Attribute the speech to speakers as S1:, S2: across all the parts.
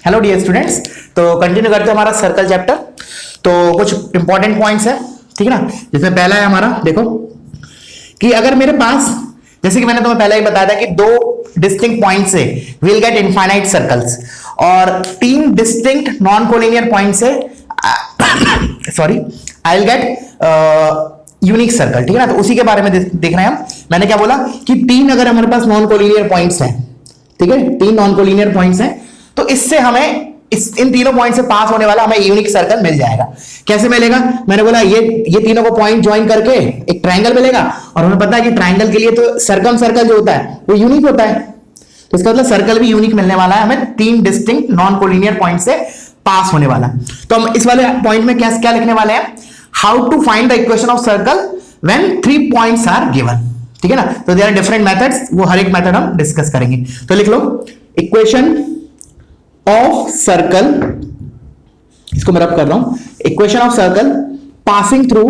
S1: Hello dear students. तो continue करते हैं हमारा सर्कल चैप्टर। तो कुछ इंपॉर्टेंट पॉइंट्स है, ठीक है ना। जिसमें पहला है हमारा, देखो कि अगर मेरे पास, जैसे कि मैंने तुम्हें पहले ही बताया था कि दो डिस्टिंक्ट पॉइंट से विल गेट इनफाइनाइट सर्कल्स और तीन डिस्टिंक्ट नॉन कोलिनियर पॉइंट से sorry I will gate unique circle, ठीक है ना। तो उसी के बारे में देख रहे हैं हम। मैंने क्या बोला कि तीन अगर हमारे पास नॉन कोलिनियर पॉइंट्स हैं, ठीक है, तीन नॉन कोलिनियर पॉइंट्स हैं, तो इससे हमें इन तीनों पॉइंट से पास होने वाला हमें यूनिक सर्कल मिल जाएगा। कैसे मिलेगा? मैंने बोला ये तीनों को पॉइंट ज्वाइन करके एक ट्रायंगल मिलेगा, और हमें पता है कि ट्रायंगल के लिए तो सर्कम सर्कल जो होता है वो यूनिक होता है। तो इसका मतलब सर्कल भी यूनिक मिलने वाला है हमें तीन डिस्टिंक्ट नॉन कोलिनियर पॉइंट से पास होने वाला। तो हम इस वाले पॉइंट में क्या क्या लिखने वाले हैं? How to find the equation of circle when 3 points are given, ठीक है ना। तो देयर आर डिफरेंट मेथड्स, वो हर एक मेथड हम डिस्कस करेंगे। तो लिख लो इक्वेशन ऑफ सर्कल, इसको मैं रब कर रहा हूं, equation of circle passing through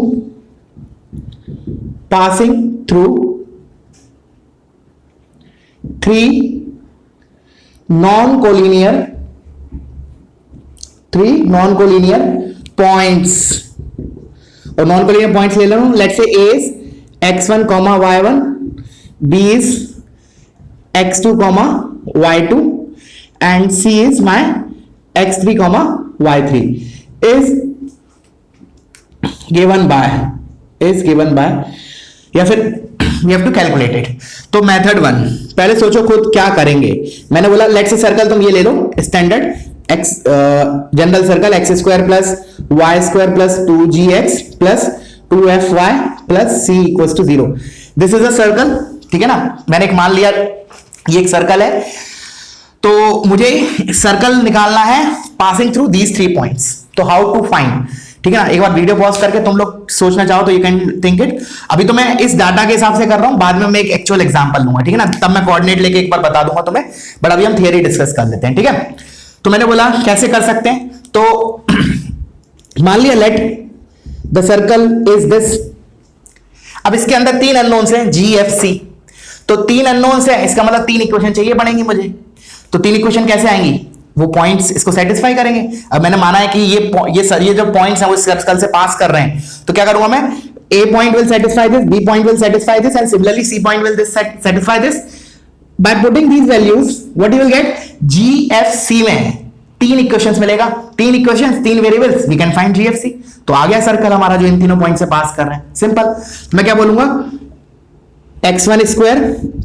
S1: 3 non collinear points. और नॉन कोलिनियर पॉइंट्स ले लो, let's say A is x1, y1, B is x2, y2 and C is my x3, y3 is given by या फिर we have to calculate it। तो method 1, पहले सोचो खुद क्या करेंगे। मैंने बोला लेट्स से सर्कल तुम ये ले लो, standard x general circle x² plus y² plus 2gx plus 2fy plus c equals to 0। This is a circle, ठीक है ना। मैंने एक मान लिया ये एक सर्कल है, तो मुझे सर्कल निकालना है पासिंग थ्रू दीज 3 पॉइंट्स। तो हाउ टू फाइंड, ठीक है ना। एक बार वीडियो पॉज करके तुम लोग सोचना चाहो तो यू कैन थिंक इट। अभी तो मैं इस डाटा के हिसाब से कर रहा हूं, बाद में मैं एक एक्चुअल एग्जांपल लूंगा, ठीक है ना। तब मैं कोऑर्डिनेट लेके एक बार बता दूंगा तुम्हें, बट अभी हम थियरी डिस्कस कर लेते हैं, ठीक है। तो मैंने बोला कैसे कर सकते हैं, तो मान लिया let the circle is this. अब इसके अंदर 3 अननोन्स हैं GFC। तो 3 अननोन्स है, इसका मतलब 3 इक्वेशन चाहिए पड़ेंगी मुझे। तो 3 इक्वेशन कैसे आएंगी? वो पॉइंट्स इसको सेटिस्फाई करेंगे। अब मैंने माना है कि ये जो पॉइंट्स हैं वो सर्कल से पास कर रहे हैं, तो क्या करूंगा मैं? A point will satisfy this, B point will satisfy this, and similarly C point will satisfy this. By putting these values, what you will get? GFC में 3 इक्वेशंस मिलेगा, 3 equations 3 variables, we can find GFC। तो आ गया circle हमारा जो इन तीनों point से पास कर रहे हैं। सिंपल। मैं क्या बोलूंगा? x1 square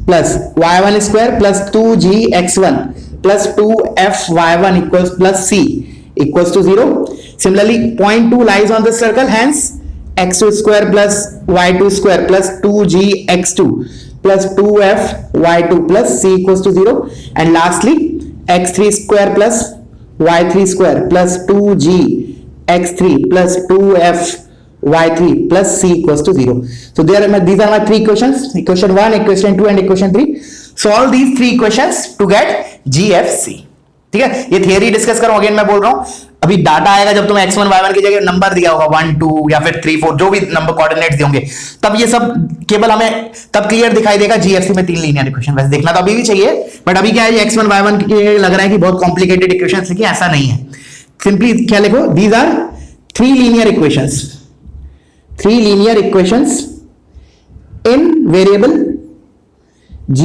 S1: plus y1 square plus 2gx1 plus 2fy1 equals plus c equals to 0. Similarly, point 2 lies on this circle, hence x2 square plus y2 square plus 2gx2 plus 2fy2 plus c equals to 0. And lastly, x3 square plus y3 square plus 2gx3 plus 2fy3 plus c equals to 0. So these are my 3 equations, equation 1, equation 2 and equation 3. Solve these 3 equations to get GFC, ठीक है। ये theory discuss करो, again मैं बोल रहा हूं। अभी data आएगा जब तुम्हें x1 y1 की जगह नंबर दिया होगा 1 2 या फिर 3 4 जो भी नंबर कोऑर्डिनेट्स होंगे, तब ये सब केवल हमें तब क्लियर दिखाई देगा GFC में 3 लीनियर इक्वेशन। वैसे देखना तो अभी भी चाहिए, बट अभी क्या है, x1 y1 के लग रहा है कि बहुत कॉम्प्लिकेटेड इक्वेशंस लिखी, ऐसा नहीं है। सिंपली क्या लिखो? These are 3 linear equations in variable G,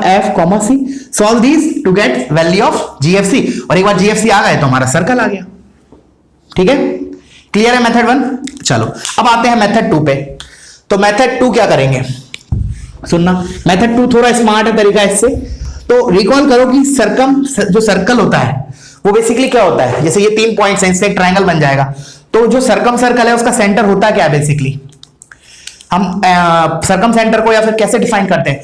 S1: F, C. Solve these to get value of GFC। और एक बार GFC आ गए तो हमारा सर्कल आ गया, ठीक है। क्लियर है मेथड 1? चलो अब आते हैं मेथड 2 पे। तो मेथड 2 क्या करेंगे, सुनना। मेथड 2 थोड़ा स्मार्ट है तरीका इससे। तो रिकॉल करो कि जो सर्कल होता है वो बेसिकली क्या होता है। जैसे ये 3 पॉइंट्स हैं, इससे एक ट्रायंगल बन जाएगा। तो जो सर्कम सर्कल है उसका सेंटर होता है क्या बेसिकली? हम सर्कम सेंटर को या फिर कैसे डिफाइन करते हैं?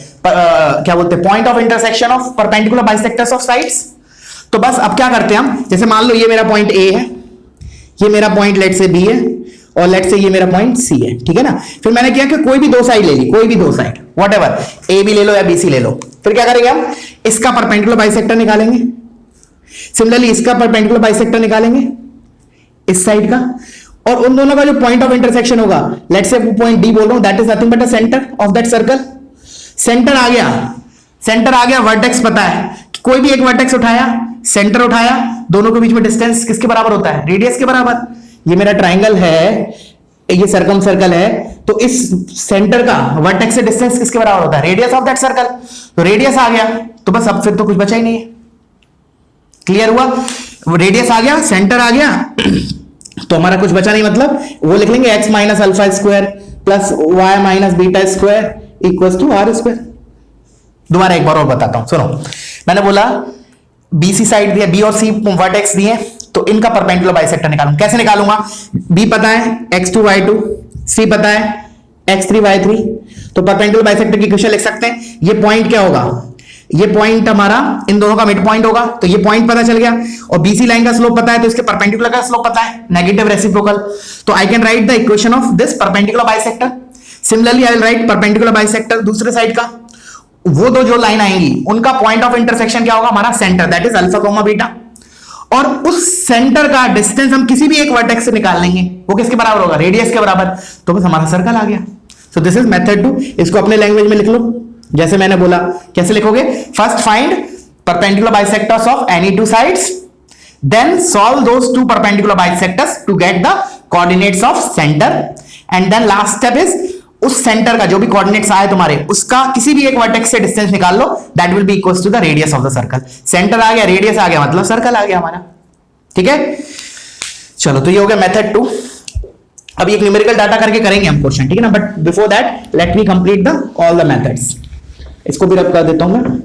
S1: क्या बोलते हैं? Point of intersection of perpendicular bisectors of sides. तो बस अब क्या करते हैं हम, जैसे मान लो ये मेरा पॉइंट A है, ये मेरा पॉइंट लेट से B है, और लेट से ये मेरा पॉइंट C है, ठीक है ना। फिर मैंने किया कि कोई भी 2 साइड ले ली, कोई भी 2 साइड, व्हाटएवर, A भी ले लो या BC ले लो। फिर क्या करेंगे हम? इसका परपेंडिकुलर बाइसेक्टर निकालेंगे, सिमिलरली इसका परपेंडिकुलर बाइसेक्टर निकालेंगे इस साइड का, और उन दोनों का जो पॉइंट ऑफ इंटरसेक्शन होगा, लेट्स से पॉइंट डी बोल रहा हूं, that is nothing but the centre of that circle. Centre आ गया, वर्टेक्स पता है, कोई भी एक वर्टेक्स उठाया, सेंटर उठाया, दोनों के बीच में डिस्टेंस किसके बराबर होता है? रेडियस के बराबर। ये मेरा ट्राइंगल है, ये सर्कम सर्कल है, तो इस सेंटर का वर्टेक्स से डिस्टेंस किसके बराबर होता है? Radius of that circle. तो रेडियस आ गया, तो बस अब फिर तो कुछ बचा ही नहीं है। क्लियर हुआ? रेडियस आ गया, सेंटर आ गया, तो हमारा कुछ बचा नहीं, मतलब वो लिख लेंगे x minus alpha square plus y minus beta square equal to are square. दोबारा एक बार और बताता हूं, सुनो। मैंने बोला BC साइड दिया, B और C वर्टेक्स दिए, तो इनका परपेंडिकुलर बाइसेक्टर निकालूं। कैसे निकालूंगा? B पता है x2 y2, C पता है x3 y3, तो परपेंडिकुलर बाइसेक्टर की इक्वेशन लिख सकते हैं। ये पॉइंट क्या होगा? ये पॉइंट हमारा इन दोनों का मिड पॉइंट होगा, तो ये पॉइंट पता चल गया। और BC लाइन का स्लोप पता है, तो इसके परपेंडिकुलर का स्लोप पता है, नेगेटिव रेसिप्रोकल। तो I can write the equation of this perpendicular bisector. Similarly I will write perpendicular bisector दूसरे साइड का। वो दो जो लाइन आएंगी उनका पॉइंट ऑफ इंटरसेक्शन क्या होगा? हमारा centre, that is alpha comma beta. और उस सेंटर का डिस्टेंस हम किसी भी एक वर्टेक्स से निकाल लेंगे, वो किसके बराबर होगा? रेडियस के बराबर। तो बस हमारा सर्कल आ गया। सो दिस इज मेथड 2। इसको अपने लैंग्वेज में लिख लो जैसे मैंने बोला। कैसे लिखोगे? First find perpendicular bisectors of any two sides, then solve those two perpendicular bisectors to get the coordinates of centre, and then last step is उस सेंटर का जो भी कोऑर्डिनेट्स आए तुम्हारे, उसका किसी भी एक वर्टेक्स से डिस्टेंस निकाल लो, that will be equals to the radius of the circle. Centre आ गया, रेडियस आ गया, मतलब सर्कल आ गया हमारा। ठीक है, चलो तो ये हो गया मेथड 2। अब एक न्यूमेरिकल डाटा करके करेंगे हम क्वेश्चन, ठीक है ना। But before that let me complete the all the methods. इसको भी रब कर देता हूं मैं।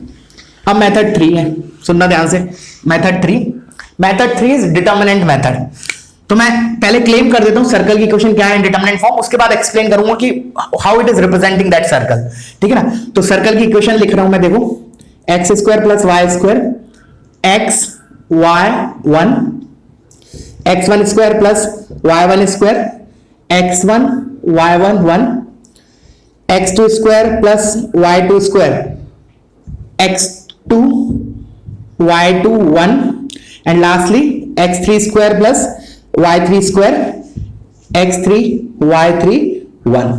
S1: अब मेथड 3 है, सुनना ध्यान से। Method 3 is determinant method. तो मैं पहले क्लेम कर देता हूं सर्कल की इक्वेशन क्या है इन डिटर्मिनेंट फॉर्म, उसके बाद एक्सप्लेन करूंगा कि how it is representing that circle. ठीक है ना। तो सर्कल की इक्वेशन लिख रहा हूं मैं, देखो x square plus y square x y 1, x1 square plus y1 square x1 y1 1, x2 square plus y2 square x2 y2 1, and lastly x3 square plus y3 square x3 y3 1।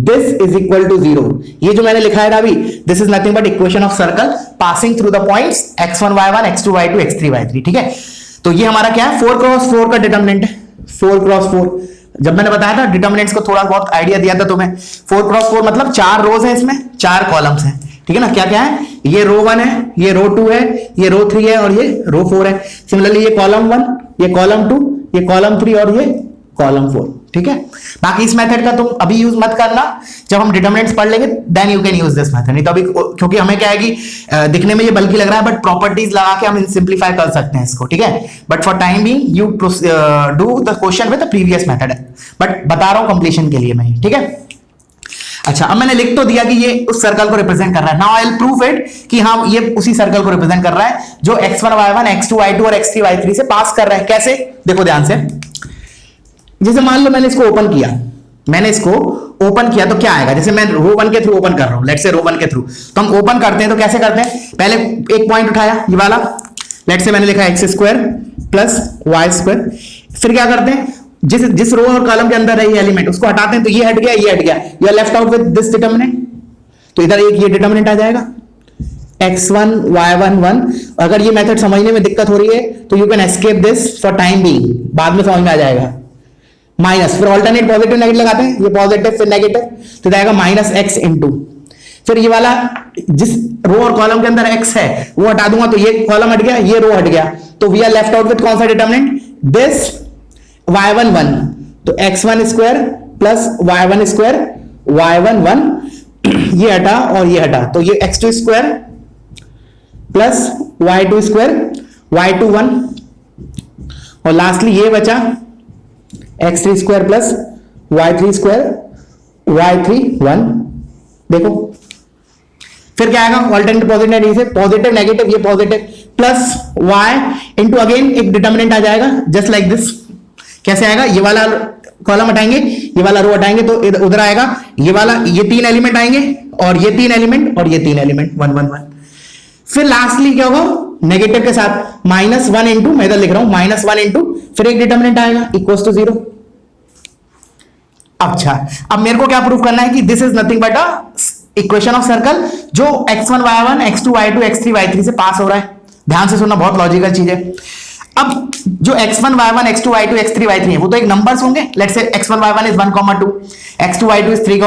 S1: This is equal to 0। ये जो मैंने लिखा है ना अभी, this is nothing but equation of circle passing through the points x1 y1 x2 y2 x3 y3। ठीक है, तो ये हमारा क्या है? 4 क्रॉस 4 का डिटर्मिनेंट है। 4 क्रॉस 4 जब मैंने बताया था डिटर्मिनेंट्स को थोड़ा बहुत आइडिया दिया था तुम्हें। 4 क्रॉस 4 मतलब 4 रोज है, इसमें 4 कॉलम्स हैं। ठीक है ना। क्या क्या है? ये रो 1 है, ये रो 2 है, ये रो 3 है और ये रो 4 है। सिमिलरली ये कॉलम 1, ये कॉलम 2, ये कॉलम 3 और ये कॉलम 4। ठीक है, बाकी इस मेथड का तुम अभी यूज मत करना, जब हम डिटर्मिनेंट्स पढ़ लेंगे then you can use this method. नहीं तो अभी क्योंकि हमें क्या है कि दिखने में ये बल्कि लग रहा है, बट प्रॉपर्टीज लगा के हम सिंप्लीफाई कर सकते हैं इसको। ठीक है, but for time being you do the question with the previous method, but बता रहा हूं कंप्लीशन के लिए मैं। ठीक है, अच्छा अब मैंने लिख तो दिया कि ये उस सर्कल को रिप्रेजेंट कर रहा है। Now I will prove it कि हाँ ये उसी सर्कल को रिप्रेजेंट कर रहा है जो x1 y1 x2 y2 और x3 y3 से पास कर रहा है। कैसे? देखो ध्यान से। जैसे मान लो मैंने इसको ओपन किया, तो क्या आएगा? जैसे मैं रो 1 के थ्रू ओपन कर रहा हूं, लेट्स से रो 1 के थ्रू, तो हम ओपन करते हैं तो कैसे करते हैं? पहले एक पॉइंट उठाया ये वाला, लेट्स से मैंने लिखा x square plus y square. फिर क्या करते हैं? जिस रो और कॉलम के अंदर है ये एलिमेंट, उसको हटाते हैं, तो ये हट गया, ये हट गया, you are left out with this determinant. तो इधर एक ये डिटर्मिनेंट आ जाएगा x1 y1 1। अगर ये मेथड समझने में दिक्कत हो रही है तो you can escape this for time being, बाद में समझ में आ जाएगा। माइनस, फिर ऑल्टरनेट पॉजिटिव नेगेटिव लगाते हैं, ये पॉजिटिव फिर नेगेटिव, तो जाएगा माइनस x इंटू, फिर ये वाला जिस रो और कॉलम के अंदर x है वो हटा दूंगा, तो ये कॉलम हट गया, ये रो हट गया, तो we are left out with कौन सा डिटर्मिनेंट? This y1 1। तो x1 square plus y1 square y1 1, ये हटा और ये हटा, तो ये x2 square plus y2 square y2 1, और लास्टली ये बचा x3 square plus y3 square y3 1। देखो फिर क्या आएगा? ऑल्टरनेट पॉजिटिव से पॉजिटिव नेगेटिव, ये positive plus y into again एक डिटर्मिनेंट आ जाएगा जस्ट लाइक दिस। कैसे आएगा? ये वाला कॉलम हटाएंगे, ये वाला रो हटाएंगे, तो उधर आएगा ये वाला, ये 3 एलिमेंट आएंगे और ये 3 एलिमेंट और ये 3 एलिमेंट 1 1 1। फिर लास्टली क्या होगा? नेगेटिव के साथ -1 इंटू, मैं इधर लिख रहा हूं -1 इंटू, फिर एक डिटर्मिनेंट आएगा इक्वल्स टू 0। अच्छा अब मेरे को क्या प्रूव करना है कि this is nothing but a equation of circle जो x1 y1 x2 y2 x3 y3 से पास हो रहा है। ध्यान से सुनना, बहुत लॉजिकल चीज है। अब जो x1 y1 x2 y2 x3 y3 है वो तो एक नंबर्स होंगे. Let's say x1 y1 is 1, 2, x2 y2 is 3,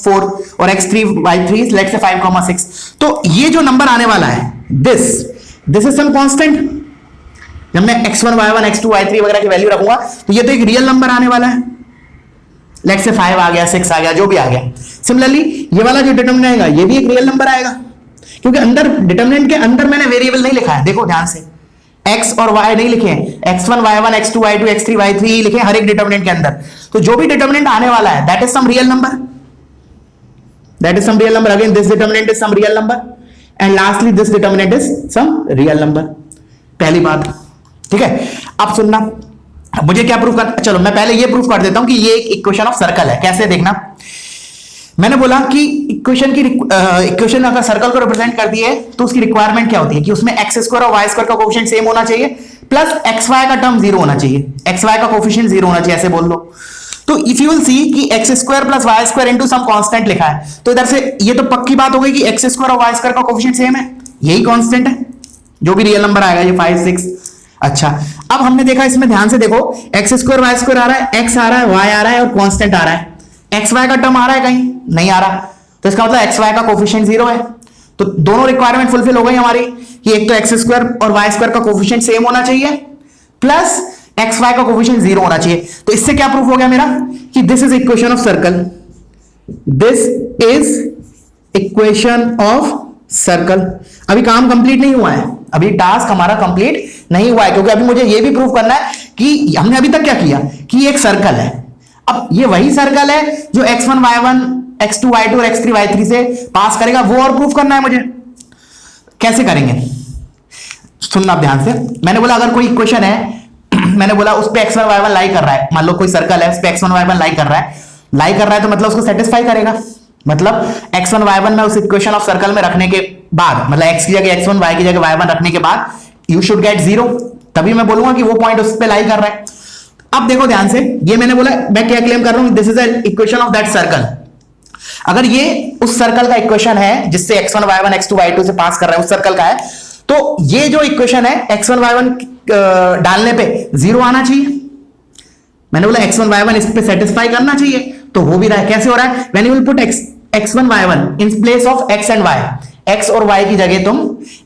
S1: 4 और x3 y3 is let's say 5, 6. तो ये जो नंबर आने वाला है दिस इज सम कांस्टेंट. जब मैं x1 y1 x2 y3 वगैरह की वैल्यू रखूंगा तो ये तो एक रियल नंबर आने वाला है. लेट्स से 5 आ गया, 6 आ गया, जो भी आ गया. सिमिलरली ये वाला जो डिटरमिनेंट आएगा ये भी एक रियल नंबर आएगा, क्योंकि अंदर डिटरमिनेंट के अंदर मैंने वेरिएबल नहीं लिखा है. देखो ध्यान से, x और y नहीं लिखे हैं, x1 y1 x2 y2 x3 y3 लिखे हैं हर एक डिटरमिनेंट के अंदर. तो जो भी डिटरमिनेंट आने वाला है that is some real number, again this determinant is some real number and lastly this determinant is some real number. पहली बात, ठीक है. अब सुनना, मुझे क्या प्रूफ करना, चलो मैं पहले ये प्रूफ कर देता हूं कि ये एक इक्वेशन ऑफ सर्कल है. कैसे देखना, मैंने बोला कि इक्वेशन अगर सर्कल को रिप्रेजेंट करती है तो उसकी रिक्वायरमेंट क्या होती है कि उसमें एक्स स्क्वायर और वाई स्क्वायर का कोफिशिएंट सेम होना चाहिए प्लस एक्स वाई का टर्म जीरो होना चाहिए, एक्स वाई का कोफिशिएंट जीरो होना चाहिए, ऐसे बोल लो. तो इफ यू विल सी कि x square plus y square into some constant लिखा है तो इधर से ये तो पक्की बात हो गई कि एक्स स्क्वायर और वाई स्क्वायर का कोफिशिएंट सेम है, यही कांस्टेंट है जो भी रियल नंबर आएगा, ये 5, 6. अच्छा, अब हमने देखा इसमें ध्यान से देखो, एक्स स्क्वायर वाई स्क्वायर आ रहा है, एक्स आ रहा है, वाई आ रहा है और कांस्टेंट आ रहा है. एक्स वाई का टर्म आ रहा है कहीं नहीं आ रहा, तो इसका मतलब एक्स वाई का कोफिशिएंट जीरो है. तो दोनों रिक्वायरमेंट फुलफिल हो गई हमारी कि एक तो एक्स स्क्वायर और वाई स्क्वायर का कोफिशिएंट सेम होना चाहिए प्लस एक्स वाई का कोफिशिएंट जीरो होना चाहिए. तो इससे क्या प्रूफ हो गया मेरा कि this is equation of circle, this is equation of circle. अभी काम कंप्लीट नहीं हुआ है, अभी टास्क हमारा कंप्लीट नहीं हुआ है, क्योंकि अभी मुझे यह भी प्रूफ करना है कि हमने अभी तक क्या किया कि एक सर्कल है. अब ये वही सर्कल है जो x1 y1 x2 y2 और x3 y3 से पास करेगा, वो और प्रूफ करना है मुझे. कैसे करेंगे सुनना ध्यान से. मैंने बोला अगर कोई इक्वेशन है, मैंने बोला उस पे x1 y1 लाई कर रहा है, मान लो कोई सर्कल है उस पे x1 y1 लाई कर रहा है तो मतलब उसको सेटिस्फाई करेगा. मतलब x1 y1 में उस इक्वेशन ऑफ सर्कल में रखने के बाद, मतलब x की जगह x1 y की जगह y1 रखने के बाद यू शुड गेट जीरो, तभी मैं बोलूंगा कि वो पॉइंट उस पे लाई कर रहा है. अब देखो ध्यान से, ये मैंने बोला, मैं क्या क्लेम कर रहा हूं, this is an equation of that circle. अगर ये उस सर्कल का इक्वेशन है जिससे x1 y1 x2 y2 से पास कर रहा है, उस सर्कल का है, तो ये जो इक्वेशन है x1 y1 डालने पे जीरो आना चाहिए. मैंने बोला x1 y1 इस पे सेटिस्फाई करना चाहिए, तो हो भी रहा है. कैसे हो रहा है, when you will put x1 y1 in place of x and y, x और y की जगह तुम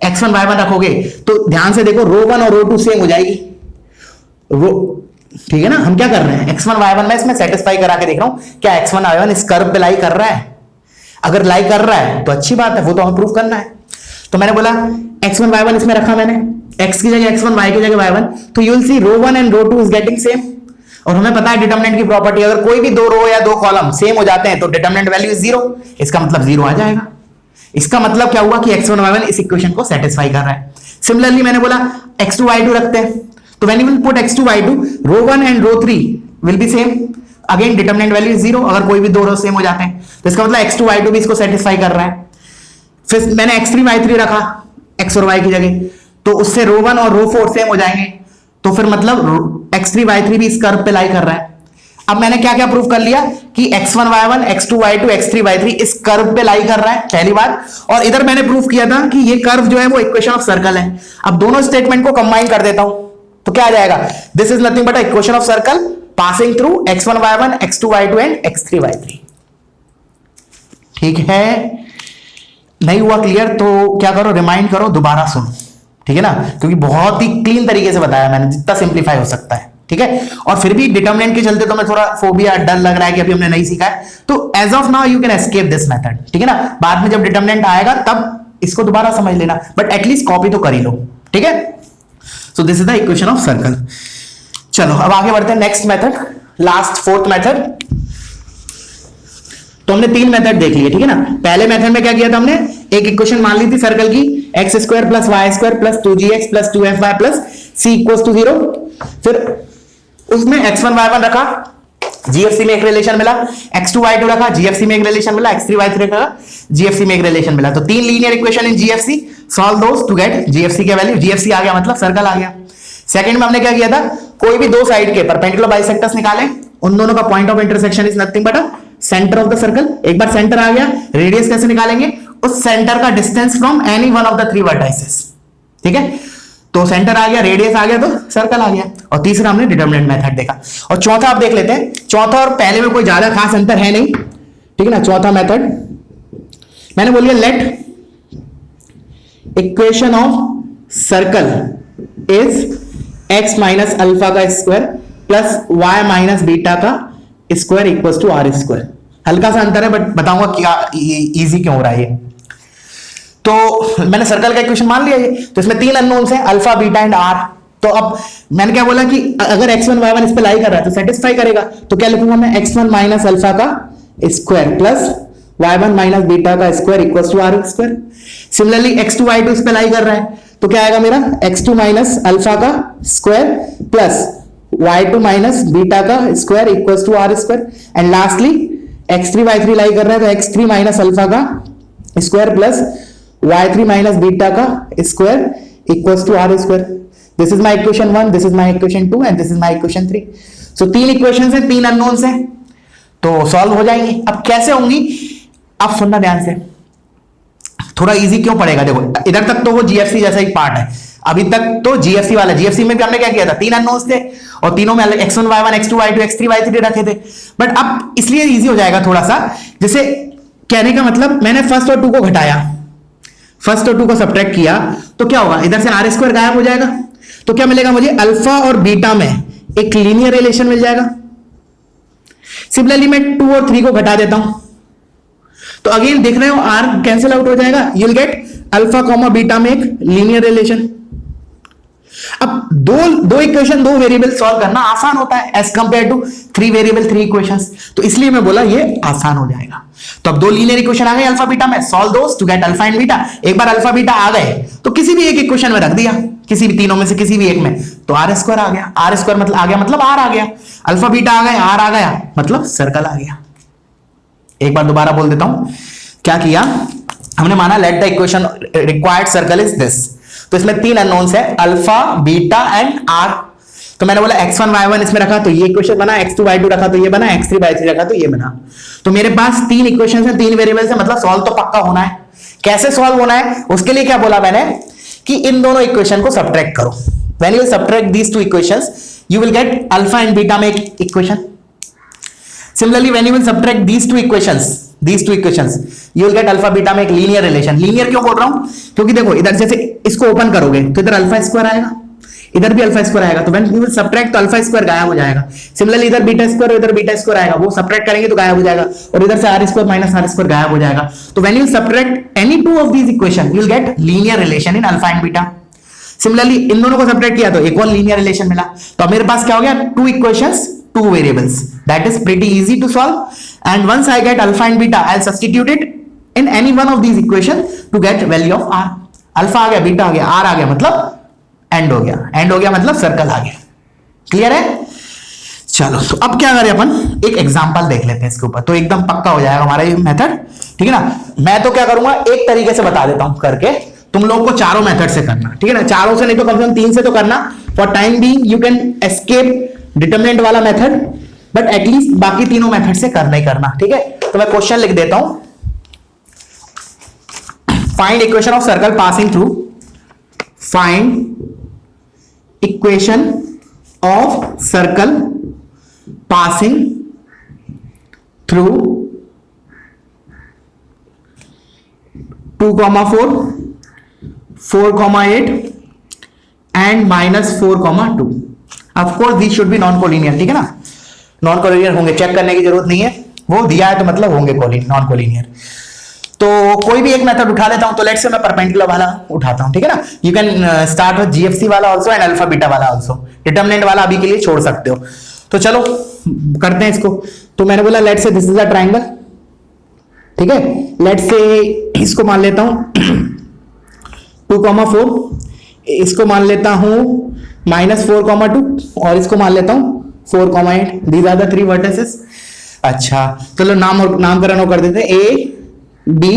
S1: x1 y1 रखोगे तो ध्यान से देखो रो 1 और रो 2 सेम हो जाएगी. ठीक है ना. हम क्या कर रहे हैं, x1 y1 में इसमें सेटिस्फाई करा के देख रहा हूं क्या x1 y1 इस कर्व पे लाई कर रहा है. अगर लाई कर रहा है तो अच्छी बात है, वो तो हमें प्रूफ करना है. तो मैंने बोला x1 y1 इसमें रखा, मैंने x की जगह x1 y की जगह y1, तो you will see row 1 and row 2 is getting same. और हमें पता है डिटरमिनेंट की प्रॉपर्टी, अगर कोई भी दो रो या दो कॉलम सेम हो जाते हैं तो डिटरमिनेंट वैल्यू इज जीरो, इसका मतलब जीरो आ जाएगा. इसका मतलब क्या हुआ कि x1 y1 इस इक्वेशन को सेटिस्फाई कर रहा है. सिमिलरली मैंने बोला x2 y2 रखते हैं, तो when you will put x2 y2, row 1 and row 3 will be same, again determinant value is zero. अगर कोई भी दो रो सेम हो जाते हैं तो इसका मतलब x2 y2 भी इसको सेटिस्फाई कर रहा है. फिर मैंने x3 y3 रखा x और y की जगह, तो उससे रो 1 और रो 4 सेम हो जाएंगे, तो फिर मतलब x3 y3 भी इस कर्व पे लाई कर रहा है. अब मैंने क्या क्या प्रूफ कर लिया कि x1 y1 x2 y2 x3 y3 इस कर्व पे लाई कर रहा है, पहली बात. और इधर मैंने प्रूफ किया था कि ये कर्व जो है वो इक्वेशन ऑफ सर्कल है. अब दोनों स्टेटमेंट को कंबाइन कर देता हूं तो क्या आ जाएगा, this is nothing but equation of circle passing through x1 y1 x2 y2 and x3 y3. ठीक है, नहीं हुआ क्लियर तो क्या करो, रिमाइंड करो, दोबारा सुनो. ठीक है ना, क्योंकि बहुत ही क्लीन तरीके से बताया मैंने, जितना सिंप्लीफाई हो सकता है. ठीक है, और फिर भी डिटरमिनेंट के चलते तो मैं थोड़ा फोबिया, डर लग रहा है कि अभी हमने नहीं सीखा है, तो as of now you can escape this method. ठीक है ना, बाद में जब डिटरमिनेंट आएगा तब इसको दोबारा समझ लेना, बट एटलीस्ट कॉपी तो कर ही लो. ठीक है, so this is the equation of circle. चलो अब आगे बढ़ते हैं next method, last fourth method. तो हमने तीन मेथड देख लिए. ठीक है ना, पहले मेथड में क्या किया था हमने, एक इक्वेशन मान ली थी सर्कल की, x square plus y square plus 2gx plus 2fy plus c equals to 0. फिर उसमें x1 y1 रखा, जीएफसी में एक रिलेशन मिला, x2 y2 रखा, जीएफसी में एक रिलेशन मिला, x3 y3 रखा, जीएफसी में एक रिलेशन मिला. तो तीन linear equation in GFC, solve those to get GFC के वैल्यू. जीएफसी आ गया मतलब सर्कल आ गया. सेकंड में हमने क्या किया था, कोई भी दो साइड के परपेंडिकुलर बाइसेक्टर्स निकाले, उन दोनों का point of intersection is nothing but centre of the circle. एक बार सेंटर आ गया, रेडियस कैसे निकालेंगे, उस सेंटर का distance from any one of the three vertices. ठीक है, तो सेंटर आ गया, रेडियस आ गया, तो सर्कल आ गया। और तीसरा हमने डिटरमिनेंट मेथड देखा। और चौथा आप देख लेते हैं। चौथा और पहले में कोई ज्यादा खास अंतर है नहीं, ठीक है ना। चौथा मेथड मैंने बोलिए let equation of circle is x minus alpha का square plus y minus beta का square equal to are square. हल्का सा अंतर है बट बताऊंगा क्या इजी क्यों हो रहा है ये। तो मैंने सर्कल का इक्वेशन मान लिया ये। तो इसमें 3 अननोन्स हैं, अल्फा बीटा एंड आर। तो अब मैंने क्या बोला कि अगर x1 y1 इस पे लाई कर रहा है तो सेटिस्फाई करेगा। तो क्या लिखूंगा मैं, x1 माइनस अल्फा का square plus y1 minus beta का square equal to are square. Similarly x2 y2 इस पे लाई कर रहा है तो क्या आएगा मेरा, x2 माइनस अल्फा का square plus y2 minus beta का square equal to are square. And lastly x3 y3 lie कर रहा है तो x3 माइनस अल्फा का square plus y3 minus beta का square equals to are square. This is my equation 1, this is my equation 2 and this is my equation 3। So 3 equations हैं, 3 unknowns हैं, तो solve हो जाएंगी। अब कैसे होंगी आप सुनना ध्यान से, थोड़ा इजी क्यों पड़ेगा। देखो इधर तक तो वो जीएफसी जैसा एक पार्ट है, अभी तक तो जीएफसी वाला। जीएफसी में भी हमने क्या किया था, 3 अननोन्स थे और तीनों में x1 y1 x2 y2 x3 y3 रखे थे। बट अब इसलिए इजी हो जाएगा थोड़ा सा, जैसे कहने का मतलब मैंने फर्स्ट और 2 को घटाया, फर्स्ट और 2 को सब्ट्रैक्ट किया तो क्या होगा, इधर से आर स्क्वायर गायब हो जाएगा। तो क्या मिलेगा मुझे, अल्फा और बीटा में एक लीनियर रिलेशन मिल जाएगा। सिमिलरली मैं 2 और 3 को घटा देता हूं तो अगेन देख रहे हो आर कैंसिल आउट हो जाएगा, you will get alpha comma beta में एक लीनियर रिलेशन। अब दो इक्वेशन 2 वेरिएबल सॉल्व करना आसान होता है as compare to 3 variable 3 equations. तो इसलिए मैं बोला ये आसान हो जाएगा। तो अब 2 लीनियर इक्वेशन आ गए अल्फा बीटा में, solve those to get alpha and beta. एक बार अल्फा बीटा आ गए तो किसी भी एक इक्वेशन में रख दिया, किसी भी तीनों में से किसी भी एक में, तो आर स्क्वायर आ गया। आर स्क्वायर मतलब आ गया मतलब आर आ गया, अल्फा बीटा आ गए आर आ गया मतलब सर्कल आ गया। एक बार दोबारा बोल देता हूं, क्या किया हमने, माना let the equation required circle is this. तो इसमें 3 अननोन्स है, अल्फा बीटा एंड आर। तो मैंने बोला x1 y1 इसमें रखा तो ये इक्वेशन बना, x2 y2 रखा तो ये बना, x3 y3 रखा तो ये बना। तो मेरे पास 3 इक्वेशंस हैं, 3 वेरिएबल्स हैं, मतलब सॉल्व तो पक्का होना है। कैसे सॉल्व होना है उसके लिए क्या बोला मैंने कि इन दोनों इक्वेशन को सब्ट्रैक्ट करो। When you subtract these 2 equations you will get alpha and beta में एक equation. Similarly, when you will subtract these two equations, you will get alpha beta में एक लीनियर रिलेशन। लीनियर क्यों बोल रहा हूं, क्योंकि देखो इधर जैसे इसको ओपन करोगे तो इधर अल्फा स्क्वायर आएगा, इधर भी अल्फा स्क्वायर आएगा। तो when you will subtract तो अल्फा स्क्वायर गायब हो जाएगा। सिमिलरली इधर बीटा स्क्वायर और इधर बीटा स्क्वायर आएगा, वो सब्ट्रैक्ट करेंगे तो गायब हो जाएगा। और इधर से r square minus r square गायब हो जाएगा। तो when you will subtract any two of these equation, you will get linear relation in alpha and beta। Similarly in दोनों को सब्ट्रैक्ट किया तो एक और लीनियर रिलेशन मिला। तो अब मेरे पास क्या हो गया, 2 equations 2 variables, that is pretty easy to solve. And once I get alpha and beta, I'll substitute it in any one of these equations to get value of r. Alpha आ गया, beta आ गया, are आ गया मतलब and हो गया, and हो गया मतलब सर्कल आ गया। क्लियर है? चलो तो अब क्या करें अपन, एक एग्जांपल देख लेते हैं इसके ऊपर, तो एकदम पक्का हो जाएगा हमारा ये मेथड। ठीक है ना, मैं तो क्या करूंगा एक तरीके से बता देता हूं करके, तुम लोग को चारों मेथड से करना। ठीक है ना, चारों से नहीं तो कम से कम 3 से तो करना। For time being you can escape determinant वाला मेथड, बट एटलीस्ट बाकी तीनों मेथड से करना ही करना। ठीक है, तो मैं क्वेश्चन लिख देता हूं, find equation of circle passing through, find equation of circle passing through 2,4, 4,8 and -4,2। Of course this should be non collinear. ठीक है ना, नॉन कोलिनियर होंगे, चेक करने की जरूरत नहीं है, वो दिया है तो मतलब होंगे नॉन कोलिनियर। तो कोई भी एक मेथड उठा लेता हूं, तो लेट्स से मैं परपेंडिकुलर वाला उठाता हूं। ठीक है ना, you can start with GFC वाला आल्सो एंड अल्फा बीटा वाला आल्सो, डिटरमिनेंट वाला अभी के लिए छोड़ सकते हो। तो चलो करते हैं इसको। तो मैंने बोला let's say this is a triangle. ठीक है, लेट्स से इसको मान लेता हूं 2,4, इसको मान लेता हूं -4,2 और इसको मान लेता हूं 4,8। These are the 3 vertices. अच्छा चलो नामकरण कर देते हैं, ए बी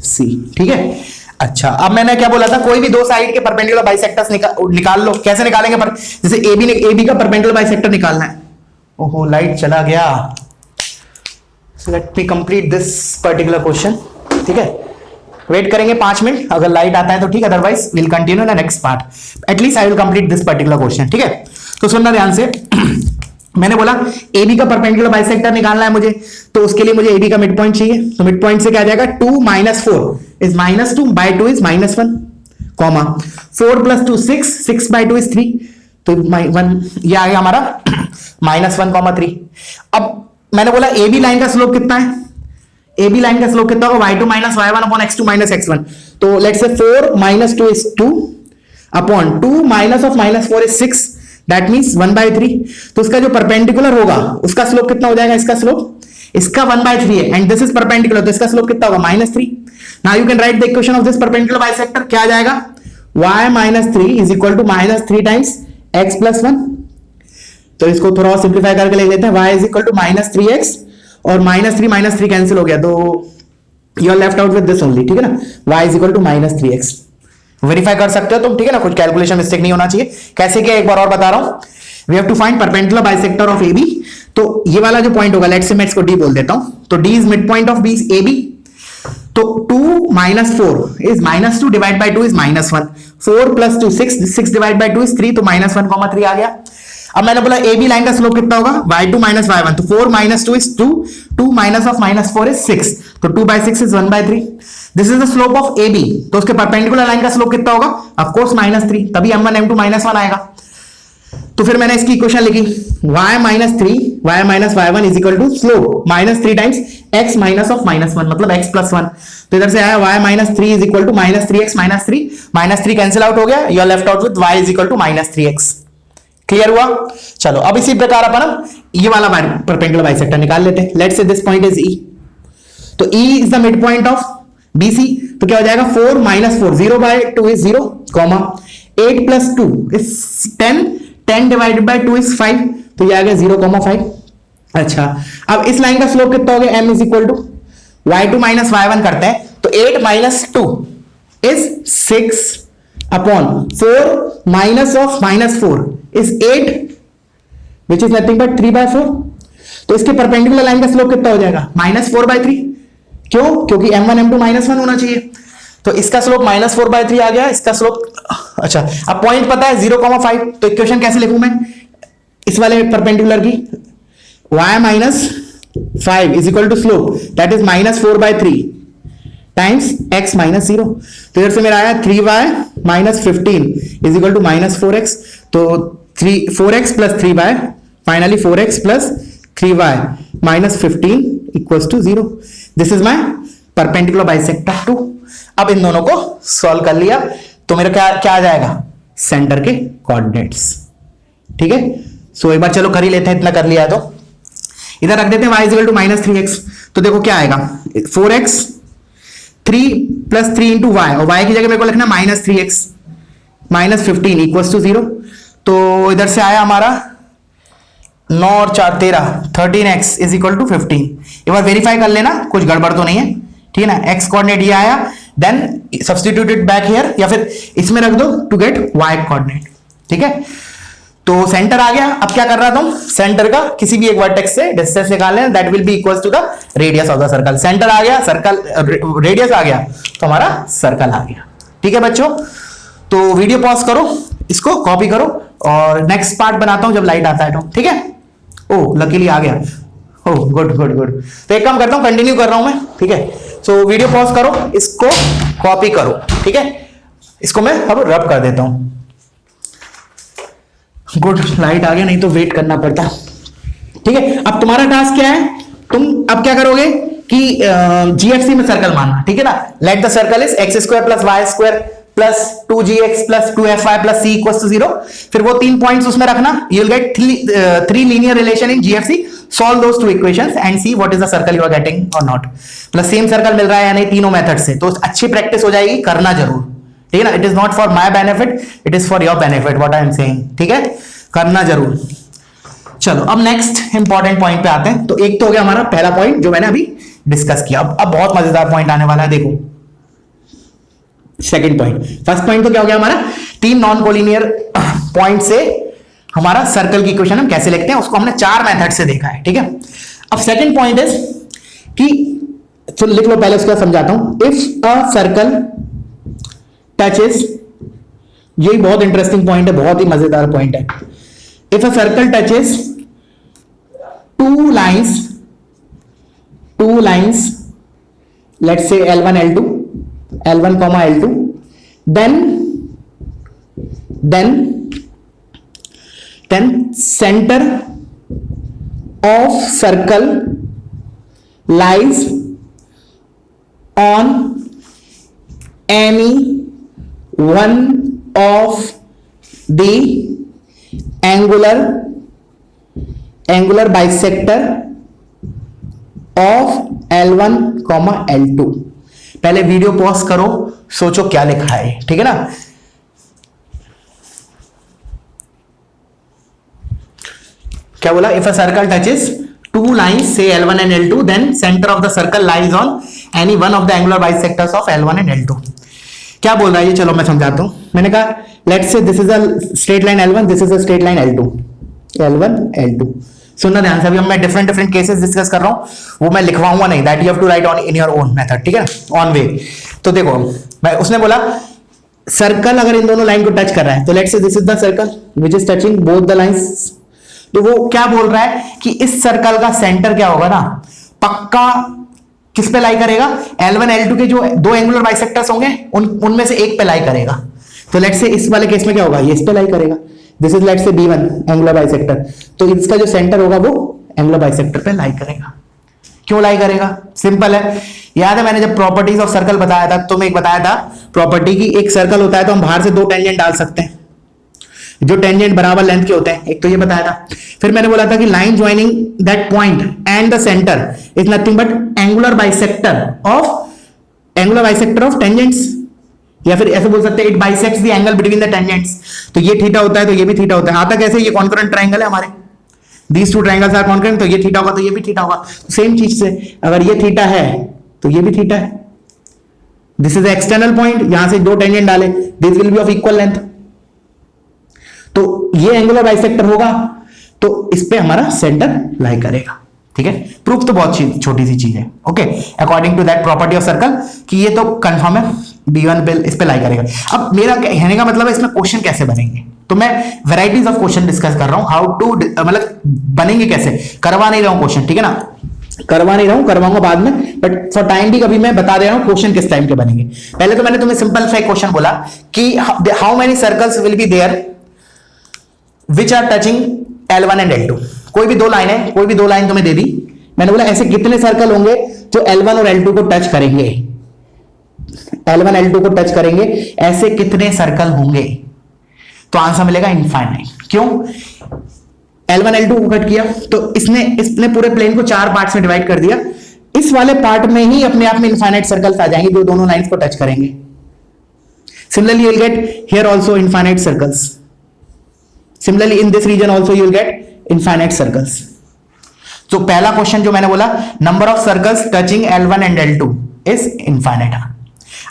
S1: सी। ठीक है, अच्छा अब मैंने क्या बोला था, कोई भी 2 साइड के परपेंडिकुलर बाइसेक्टर्स निकाल लो। कैसे निकालेंगे, जैसे ए बी का परपेंडिकुलर बाइसेक्टर निकालना है। ओहो लाइट चला गया। Let me complete this particular question. ठीक है, वेट करेंगे 5 मिनट, अगर लाइट आता है तो ठीक, otherwise will continue the next part. At least I will complete this particular question, ठीक है। तो सुनना ध्यान से। मैंने बोला AB का परपेंडिकुलर बाइसेक्टर निकालना है मुझे, तो उसके लिए मुझे AB का मिड पॉइंट चाहिए। तो मिड पॉइंट से क्या आ जाएगा, 2 - 4 is -2 by 2 is -1, comma 4 + 2 6, 6 by 2 is 3, तो 1 ये आ गया हमारा -1, 3। अब मैंने बोला AB लाइन का स्लोप कितना है, AB लाइन का स्लोप कितना होगा, y2 - y1 x2 - x1। तो लेट्स से 4 - 2 is 2 upon 2 - 4 is 6, that means 1/3। तो इसका जो परपेंडिकुलर होगा उसका स्लोप कितना हो जाएगा, इसका स्लोप, इसका 1/3 है एंड दिस इज परपेंडिकुलर, तो इसका स्लोप कितना होगा, -3। Now you can write the equation of this perpendicular bisector, क्या आ जाएगा, y - 3 is equal to -3 times x + 1। तो इसको थोड़ा और सिंप्लीफाई करके लिख लेते हैं, y is equal to -3x और -3 कैंसिल हो गया, तो you are left out with this only, ठीक है ना, y is equal to -3x। Verify कर सकते हो तुम, ठीक है ना, कुछ कैलकुलेशन मिस्टेक नहीं होना चाहिए। कैसे क्या, एक बार और बता रहा हूं, we have to find perpendicular bisector of AB। तो ये वाला जो पॉइंट होगा, लेट्स से मैं इसको D बोल देता हूं, तो D is mid point of AB। तो 2 - 4 is -2 divide by 2 is -1, 4 + 2 6, 6 divide by 2 is 3, तो -1, 3 आ गया। अब मैंने बोला AB लाइन का स्लोप कितना होगा, y2 - y1, तो 4 - 2 इज 2, 2 - 4 इज 6, तो 2/6 is 1/3। This is the slope of AB। तो उसके परपेंडिकुलर लाइन का स्लोप कितना होगा, ऑफ कोर्स -3, तभी m1 m2 -1 आएगा। तो फिर मैंने इसकी इक्वेशन लिखी, y - 3 y - y1 is equal to slope -3 times x - of -1, मतलब x + 1। तो इधर से आया y - 3 is equal to -3x - 3 cancel out हो गया, you are left out with y is equal to -3x। Clear हुआ। चलो अब इसी प्रकार अपन ये वाला परपेंडिकुलर बाइसेक्टर निकाल लेते हैं। Let's say this point is E, तो E is the mid point of BC। तो क्या हो जाएगा, 4 - 4, 0/2 is 0, comma 8 + 2 is 10, 10 divided bye 2 is 5, तो ये आ गया 0,5। अच्छा, अब इस लाइन का स्लोप कितना हो गया, m is equal to y2 - y1 करते हैं, तो 8 - 2 is 6 upon 4 - -4 is 8, which is nothing but 3/4। तो इसके परपेंडिकुलर लाइन का स्लोप कितना हो जाएगा, -4/3। क्यों, क्योंकि m1 m2 -1 होना चाहिए, तो इसका स्लोप -4/3 आ गया, इसका स्लोप। अच्छा, अब पॉइंट पता है 0,5, तो इक्वेशन कैसे लिखूं मैं इस वाले परपेंडिकुलर की, y - 5 is equal to slope, that is -4/3 times x - 0। तो इधर से मेरा आया 3y - 15 is equal to -4x, तो 4x + 3y, finally 4x + 3y - 15 equals to 0। This is my perpendicular bisector 2। अब इन दोनों को सॉल्व कर लिया, तो मेरा क्या आ जाएगा, सेंटर के कोऑर्डिनेट्स, ठीक है। सो एक बार चलो कर ही लेते हैं, इतना कर लिया है तो इधर रख देते हैं, y is equal to -3x। तो देखो क्या आएगा, 4x 3 + 3 इंटू y, और y की जगह मेरे को लिखना -3x - 15 इक्वल्स टू 0। तो इधर से आया हमारा 9 और 4 13, 13x इज इक्वल टू 15। एक बार वेरीफाई कर लेना, कुछ गड़बड़ तो नहीं है, ठीक है ना। x कोऑर्डिनेट ये आया, then substitute it back here, या फिर इसमें रख दो टू गेट y कोऑर्डिनेट, ठीक है। तो सेंटर आ गया। अब क्या कर रहा था, सेंटर का किसी भी एक वर्टेक्स से डिस्टेंस निकाल लें, that will be equals to the radius of the circle. Centre आ गया, सर्कल रेडियस आ गया, तो हमारा सर्कल आ गया, ठीक है बच्चों। तो वीडियो पॉज करो, इसको कॉपी करो, और नेक्स्ट पार्ट बनाता हूं जब लाइट आता है तो, ठीक है। ओह लकीली आ गया, ओह गुड गुड गुड। तो एक काम करता हूं, कंटिन्यू कर रहा हूं मैं, ठीक है। सो वीडियो पॉज करो, इसको कॉपी करो, ठीक है। इसको मैं अब रब कर देता हूं। गुड, लाइट आ गया, नहीं तो वेट करना पड़ता, ठीक है। अब तुम्हारा टास्क क्या है, तुम अब क्या करोगे कि GFC में सर्कल मानना, ठीक है ना। Let the circle is x² + y² + 2gx + 2fy + c = 0। फिर वो 3 पॉइंट्स उसमें रखना, you will get 3 linear relation in GFC, solve those 2 equations and see what is the circle you are getting और नॉट। प्लस सेम सर्कल मिल रहा है या नहीं तीनों मेथड से, तो अच्छी प्रैक्टिस हो जाएगी, करना जरूर, ठीक है ना। It is not for my benefit, it is for your benefit, what I am saying, ठीक है, करना जरूर। चलो अब नेक्स्ट इंपॉर्टेंट पॉइंट पे आते हैं। तो एक तो हो गया हमारा पहला पॉइंट जो मैंने अभी डिस्कस किया। अब बहुत मजेदार पॉइंट आने वाला है, देखो सेकंड पॉइंट। फर्स्ट पॉइंट तो क्या हो गया हमारा, 3 नॉन कोलिनियर पॉइंट से हमारा सर्कल की इक्वेशन हम कैसे लिखते हैं, उसको हमने 4 मेथड से देखा है, ठीक है। अब सेकंड पॉइंट इज कि तो लिख लो पहले, उसका समझाता हूं। इफ अ सर्कल टचेस, यही बहुत इंटरेस्टिंग पॉइंट है, बहुत ही मजेदार पॉइंट है। If a circle touches two lines, let's say L1 L2, L1 comma L2, then center of circle lies on any one of the angular bisector of L1, L2। पहले video pause करो, सोचो क्या लिखा है, ठीक है ना। क्या बोला? If a circle touches two lines से L1 and L2, then centre of the circle lies on any one of the angular bisectors of L1 and L2। क्या बोल रहा है ये? चलो मैं समझाता हूं। मैंने कहा let's say this is a straight line L1, this is a straight line L2, L1 L2। सुनना ध्यान से, अभी मैं डिफरेंट केसेस डिस्कस कर रहा हूं, वो मैं लिखवाऊंगा नहीं, that you have to write on in your own method, ठीक है, ऑन वे। तो देखो मैं, उसने बोला सर्कल अगर इन दोनों लाइन को टच कर रहा है, तो let's say this is the circle which is touching both the lines. तो वो क्या बोल रहा है कि इस सर्कल का सेंटर क्या होगा ना, पक्का किस पे लाई करेगा? L1 L2 के जो दो एंगुलर बाइसेक्टर्स होंगे उनमें से एक पे लाई करेगा। तो लेट्स से इस वाले केस में क्या होगा? ये इस पे लाई करेगा। This is let's say B1 angular bisector, तो इसका जो सेंटर होगा वो एंगुलर बाइसेक्टर पे लाई करेगा। क्यों लाई करेगा? सिंपल है। याद है मैंने जब प्रॉपर्टीज ऑफ सर्कल बताया था, तो मैं एक बताया था प्रॉपर्टी की, एक सर्कल होता है तो हम बाहर से दो टेंजेंट डाल सकते हैं जो टेंजेंट बराबर लेंथ के होते हैं, एक तो ये बताया था। फिर मैंने बोला था कि line joining that point and the centre is nothing but angular bisector of tangents, या फिर ऐसे बोल सकते हैं it bisects the angle between the tangents. तो ये थीटा होता है तो ये भी थीटा होता है। आता कैसे? ये कॉन्करेंट ट्रायंगल है हमारे, these two triangles are concurrent, तो ये थीटा होगा तो ये भी थीटा होगा। सेम चीज से अगर ये थीटा है तो ये भी थीटा है। दिस इज एक्सटर्नल पॉइंट, यहां से दो टेंजेंट डाले, this will be of equal length, तो ये एंगुलर बाइसेक्टर होगा, तो इस पे हमारा सेंटर लाई करेगा, ठीक है। प्रूफ तो बहुत छोटी सी चीज है, okay, according to that property of circle, कि ये तो कंफर्म है B1 पे इस पे लाई करेगा। अब मेरा कहने का मतलब है इसमें क्वेश्चन कैसे बनेंगे, तो मैं वैराइटीज ऑफ क्वेश्चन डिस्कस कर रहा हूं, हाउ टू मतलब बनेंगे कैसे, करवा नहीं रहा हूं क्वेश्चन, ठीक है ना, करवा नहीं रहा हूं, करवाऊंगा बाद में, बट फॉर टाइम भी कभी मैं बता दे रहा हूं क्वेश्चन किस टाइम के बनेंगे। पहले तो मैंने तुम्हें सिंपल सा क्वेश्चन बोला कि how many circles will be there which are touching L1 and L2। कोई भी दो लाइन है, कोई भी दो लाइन तुम्हें दे दी, मैंने बोला ऐसे कितने सर्कल होंगे जो L1 और L2 को टच करेंगे, L1 L2 को टच करेंगे, ऐसे कितने सर्कल होंगे? तो आंसर मिलेगा इनफाइनाइट। क्यों? L1 L2 को कट किया तो इसने पूरे प्लेन को चार पार्ट्स में डिवाइड कर दिया, इस वाले पार्ट में ही अपने आप में इनफाइनाइट सर्कल्स आ जाएंगे जो दोनों लाइंस को टच करेंगे। Similarly you will get here also infinite circles, similarly in this region also you will get infinite circles. तो पहला क्वेश्चन जो मैंने बोला, number of circles touching L1 and L2 is infinite.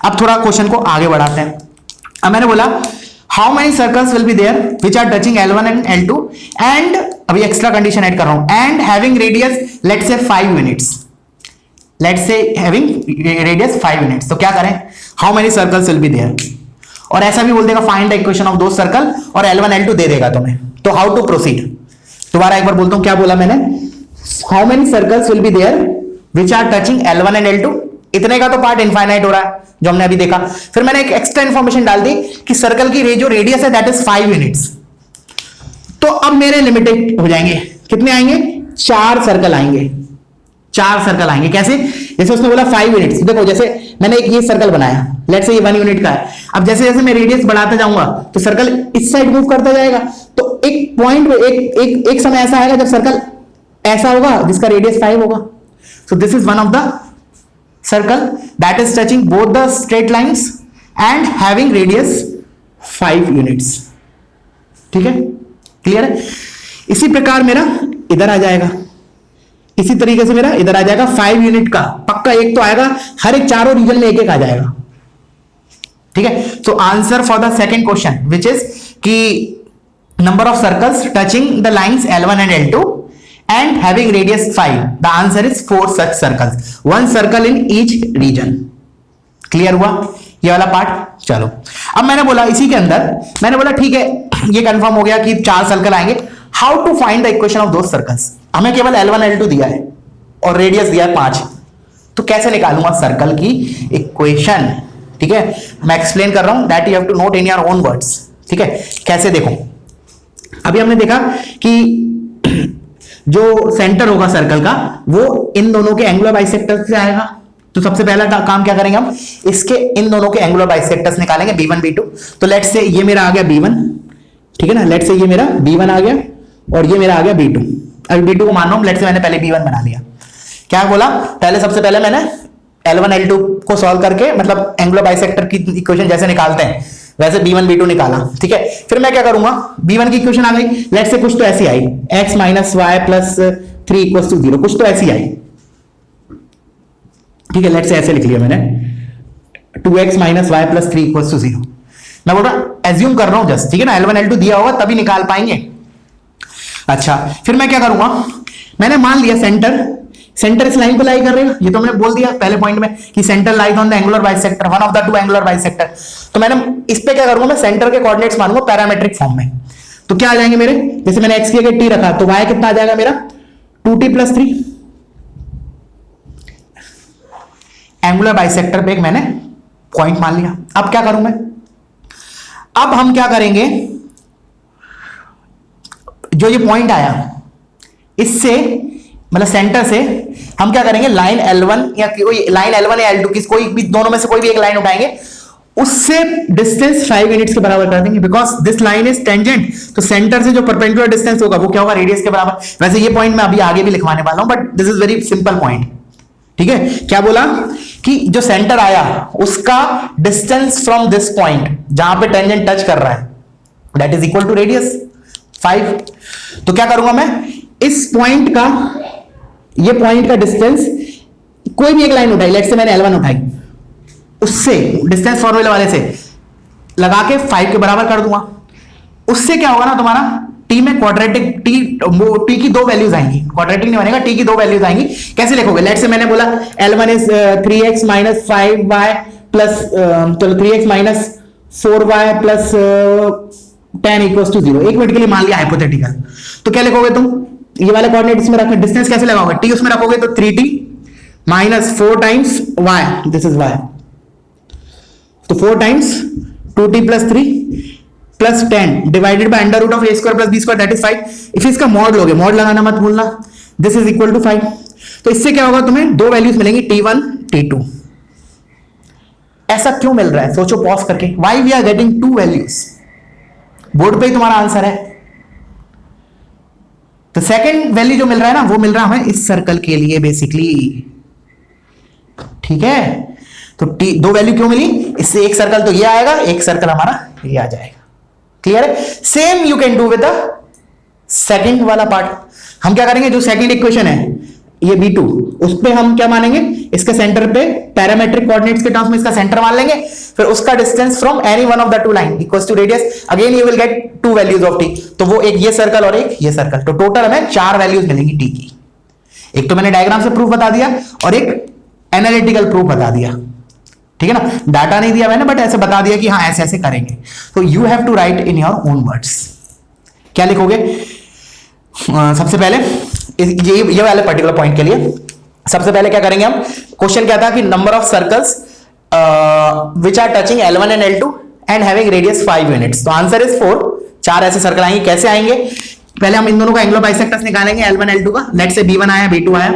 S1: अब थोड़ा क्वेश्चन को आगे बढ़ाते हैं। अब मैंने बोला how many circles will be there which are touching L1 and L2 and, अभी एक्स्ट्रा कंडीशन ऐड कर रहा हूं, and having radius let's say 5 units, let's say having radius 5 units. तो क्या करें? How many circles will be there, और ऐसा भी बोल देगा फाइंड द इक्वेशन ऑफ दो सर्कल, और L1 L2 दे देगा तुम्हें। तो हाउ टू प्रोसीड? दोबारा एक बार बोलता हूं, क्या बोला मैंने? How many circles will be there which are touching L1 and L2। इतने का तो पार्ट इनफाइनाइट हो रहा है जो हमने अभी देखा। फिर मैंने एक एक्स्ट्रा इंफॉर्मेशन डाल दी कि सर्कल की जो रेडियस है दैट इज 5 यूनिट्स। तो अब मेरे लिमिटेड हो जाएंगे, कितने आएंगे? 4 सर्कल आएंगे, 4 सर्कल आएंगे। कैसे? जैसे उसने बोला 5 यूनिट्स, देखो जैसे मैंने एक ये सर्कल बनाया, लेट्स से ये 1 यूनिट का है। अब जैसे जैसे मैं रेडियस बढ़ाता जाऊंगा तो सर्कल इस साइड मूव करता जाएगा, तो एक पॉइंट में एक समय ऐसा आएगा जब सर्कल ऐसा होगा जिसका रेडियस 5 होगा। सो this is one of the circle that is touching both the straight lines and having radius 5 units, ठीक है, क्लियर है। इसी प्रकार मेरा इधर आ जाएगा, इसी तरीके से मेरा इधर आ जाएगा 5 यूनिट का, पक्का एक तो आएगा, हर एक चारों रीजन में एक एक आ जाएगा, ठीक है। तो answer for the second question which is कि number of circles touching the lines L1 and L2 and having radius 5. The answer is 4 such circles, one circle in each region. Clear हुआ ये वाला पार्ट? चलो अब मैंने बोला इसी के अंदर मैंने बोला ठीक है ये कंफर्म हो गया कि 4 सर्कल आएंगे. How to find the equation of those circles? हमें केवल L1 L2 दिया है और रेडियस दिया है 5, तो कैसे निकालूंगा सर्कल की इक्वेशन? ठीक है, मैं एक्सप्लेन कर रहा हूं, that you have to note in your own words. ठीक है, कैसे? देखो अभी हमने देखा कि जो सेंटर होगा सर्कल का वो इन दोनों के एंगुलर बाइसेक्टर्स से आएगा. तो सबसे पहला काम क्या करेंगे हम, इसके इन दोनों के एंगुलर बाइसेक्टर्स निकालेंगे B1 B2. तो लेट्स से ये मेरा आ गया B1, ठीक है ना, लेट्स से ये मेरा B1 आ गया और ये मेरा आ गया B2. अभी B2 को मान रहा हूं, लेट्स से मैंने पहले B1 बना लिया. क्या बोला, पहले सबसे पहले मैंने L1 L2 को सॉल्व करके मतलब एंगुलर बाइसेक्टर की इक्वेशन जैसे निकालते हैं वैसे B1 B2 निकाला. ठीक है, फिर मैं क्या करूंगा, B1 की इक्वेशन आ गई, लेट्स से कुछ तो ऐसी आई x minus y plus 3 equals to 0, कुछ तो ऐसी आई. ठीक है, लेट्स से ऐसे लिख लिया मैंने 2x minus y plus 3 equals to 0. मैं बोल रहा एज्यूम कर रहा हूं जस्ट, ठीक है ना, L1 L2 दिया होगा तभी निकाल पाएंगे. अच्छा, फिर मैं क्या करूंगा, मैंने मान लिया सेंटर इस लाइन पे लाई कर रहे हैं, ये तो मैंने बोल दिया पहले पॉइंट में कि centre lies on the angular bisector, one of the two angular bisector. तो मैंने इस पे क्या करूंगा, मैं सेंटर के कोऑर्डिनेट्स मानूंगा पैरामेट्रिक फॉर्म में. तो क्या आ जाएंगे मेरे, जैसे मैंने x की जगह t रखा तो y कितना आ जाएगा मेरा 2t प्लस 3. एंगुलर बाइसेक्टर पे एक मैंने पॉइंट मान लिया. अब क्या करूं मैं, अब हम क्या करेंगे, जो ये पॉइंट आया इससे मतलब सेंटर से हम क्या करेंगे, लाइन L1 या कोई लाइन L1 या L2 की कोई भी दोनों में से कोई भी एक लाइन उठाएंगे, उससे डिस्टेंस 5 यूनिट्स के बराबर कर देंगे, because this line is tangent. तो सेंटर से जो परपेंडिकुलर डिस्टेंस होगा वो क्या होगा, रेडियस के बराबर. वैसे ये पॉइंट मैं अभी आगे भी लिखवाने वाला हूं, but this is very simple point. ठीक है, क्या बोला कि जो सेंटर आया उसका डिस्टेंस फ्रॉम दिस पॉइंट जहां पे टेंजेंट टच कर रहा है that is equal to radius 5. तो क्या करूंगा मैं, इस पॉइंट का ये पॉइंट का डिस्टेंस कोई भी एक लाइन उठाई, लेट्स से मैंने L1 उठाई, उससे डिस्टेंस फॉर्मूले वाले से लगा के 5 के बराबर कर दूंगा. उससे क्या होगा ना, तुम्हारा t में क्वाड्रेटिक t की 2 वैल्यूज आएंगी, क्वाड्रेटिक नहीं बनेगा, t की 2 वैल्यूज आएंगी. कैसे लिखोगे, लेट्स से मैंने बोला L1 is 3x minus 5y plus चलो 3x minus 4y plus 10 equals to 0. एक मिनट के लिए मान लिया हाइपोथेटिकल. तो क्या लिखोगे तुम, ये वाले कोऑर्डिनेट इसमें रखोगे, डिस्टेंस कैसे लगाओगे, t उसमें रखोगे तो 3t minus 4 times y, this is y, तो 4 times 2t plus 3 plus 10 divided by under root of a square plus b square that is 5. If इसका मॉड लोगे, मॉड लगाना मत भूलना, दिस इज इक्वल टू 5. तो इससे क्या होगा, तुम्हें 2 वैल्यूज मिलेंगी t1 t2. ऐसा क्यों मिल रहा है, सोचो पॉज करके, why we are getting 2 values. Board पे ही तुम्हारा आंसर है. तो सेकंड वैल्यू जो मिल रहा है ना, वो मिल रहा है इस सर्कल के लिए बेसिकली. ठीक है, तो 2 वैल्यू क्यों मिली, इससे एक सर्कल तो ये आएगा, एक सर्कल हमारा ये आ जाएगा. क्लियर है? Same you can do with the second वाला पार्ट. हम क्या करेंगे, जो सेकंड इक्वेशन है ये B2, उस पे हम क्या मानेंगे, इसके सेंटर पे पैरामेट्रिक कोऑर्डिनेट्स के टर्म्स में इसका सेंटर मान लेंगे, फिर उसका distance from any one of the 2 line equals to radius. Again you will get 2 values of t. तो वो एक ये सर्कल और एक ये सर्कल, तो टोटल हमें 4 वैल्यूज मिलेंगी t की. एक तो मैंने डायग्राम से प्रूफ बता दिया और एक एनालिटिकल प्रूफ बता दिया. ठीक है ना, डाटा नहीं दिया मैंने, बट ऐसे बता दिया कि हाँ ऐसे ऐसे करेंगे. तो you have to write in your own words. क्या लिखोगे, सबसे पहले ये वाले पर्टिकुलर पॉइंट के लिए सबसे पहले क्या करेंगे हम, क्वेश्चन क्या था कि number of circles which are touching L1 and L2 and having radius 5 units. तो आंसर इज 4. 4 ऐसे सर्कल आएंगे. कैसे आएंगे, पहले हम इन दोनों का एंगुलर बाइसेक्टर्स निकालेंगे, L1 L2 का. लेट्स से B1 आया B2 आया.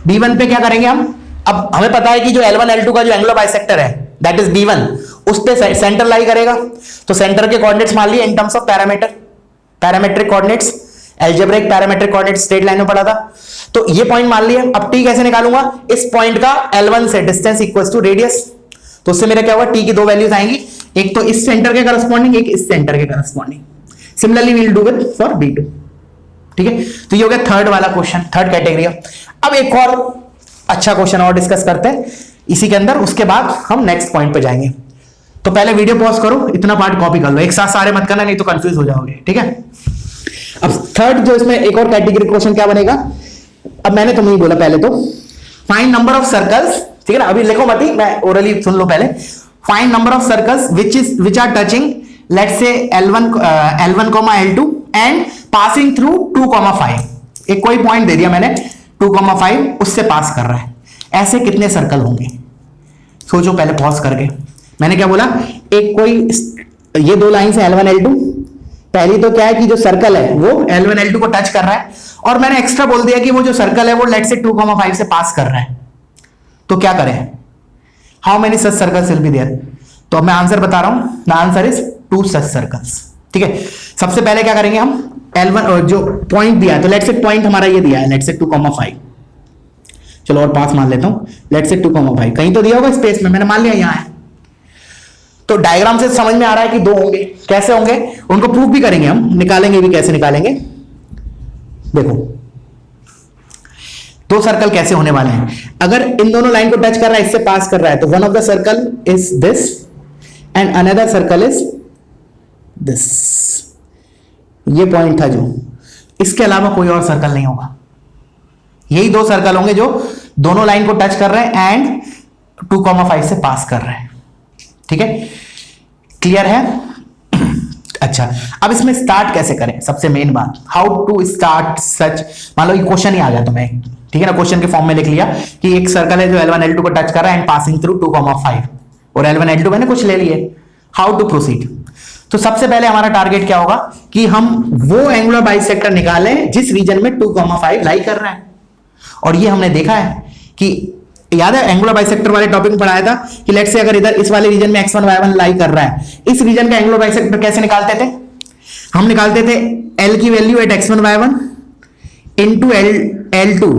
S1: B1 पे क्या करेंगे हम, अब हमें पता है कि जो L1 L2 का जो एंगुलर बाइसेक्टर है दैट इज B1, उस पे सेंटर लाई करेगा. तो सेंटर के कोऑर्डिनेट्स मान लिए in terms of parametric coordinates, algebraic parametric coordinates straight line में पढ़ा था. तो ये पॉइंट मान लिया. अब t कैसे निकालूंगा, इस पॉइंट का L1 से डिस्टेंस इक्वल्स टू रेडियस. तो उससे मेरा क्या होगा, t की 2 वैल्यूज आएंगी, एक तो इस सेंटर के करस्पॉन्डिंग, एक इस सेंटर के corresponding. Similarly we will do with for B2. ठीक है, तो ये हो गया थर्ड वाला क्वेश्चन, थर्ड कैटेगरी. अब एक और अच्छा क्वेश्चन और डिस्कस करते हैं इसी के अंदर, उसके बाद हम नेक्स्ट पॉइंट पे जाएंगे. तो पहले वीडियो पॉज करो, इतना पार्ट कॉपी कर लो, एक साथ सारे मत करना नहीं तो कंफ्यूज हो जाओगे. ठीक है, अब थर्ड जो इसमें एक और कैटेगरी क्वेश्चन क्या बनेगा, अब मैंने तुम्हें ही बोला पहले तो फाइंड नंबर ऑफ सर्कल्स, ठीक है ना, अभी लिखो मत ही, मैं ओरली सुन लो पहले। Find number of circles which are touching let's say L1 L2 and passing through 2,5। एक कोई पॉइंट दे दिया मैंने 2,5 उससे पास कर रहा है, ऐसे कितने सर्कल होंगे? सोचो पहले पॉज करके। मैंने क्या बोला, एक कोई ये दो लाइन है L1 L2, पहली तो क्या है कि जो सर्कल है वो L1 L2 को टच कर रहा है, और मैंने एक्स्ट्रा बोल दिया कि वो जो सर्कल है वो लेट से 2,5 से पास कर रहा है। तो क्या करें, how many such circles will be there? तो अब मैं आंसर बता रहा हूं, the answer is 2 such circles. ठीक है, सबसे पहले क्या करेंगे हम, L1 जो पॉइंट दिया है, तो लेट से पॉइंट हमारा ये दिया है लेट से 2,5, चलो और पास मान लेता हूं, लेट से 2,5 कहीं तो दिया होगा स्पेस में, मैंने मान लिया यहां है। तो डायग्राम से समझ में आ रहा है कि 2 होंगे। कैसे होंगे उनको प्रूफ भी करेंगे, हम निकालेंगे भी। कैसे निकालेंगे, देखो 2 सर्कल कैसे होने वाले हैं। अगर इन दोनों लाइन को टच कर रहा है, इससे पास कर रहा है, तो one of the circle is this and another circle is this. ये पॉइंट था जो, इसके अलावा कोई और सर्कल नहीं होगा। यही 2 सर्कल होंगे जो दोनों लाइन को टच कर रहे हैं एंड 2,5 से पास कर रहे हैं। ठीक है, क्लियर है? अच्छा, अब इसमें स्टार्ट कैसे करें, सबसे मेन बात, हाउ टू स्टार्ट सच। मान लो ये क्वेश्चन ही आ गया तुम्हें, ठीक है ना, क्वेश्चन के फॉर्म में लिख लिया कि एक सर्कल है जो L1 L2 को टच कर रहा है एंड पासिंग थ्रू 2,5, और L1 L2 मैंने कुछ ले लिए। How to proceed? तो सबसे पहले हमारा टारगेट क्या होगा कि हम वो एंगुलर बाइसेक्टर निकालें जिस रीजन में 2,5 लाई कर रहा है। और ये हमने देखा है कि, याद है एंगुलर बाइसेक्टर वाले टॉपिक में पढ़ाया था कि लेट्स से अगर इधर इस वाले रीजन में x1 y1 लाई कर रहा है, इस रीजन का एंगुलर बाइसेक्टर कैसे निकालते थे? हम निकालते थे L की value eight x1 y1 into L2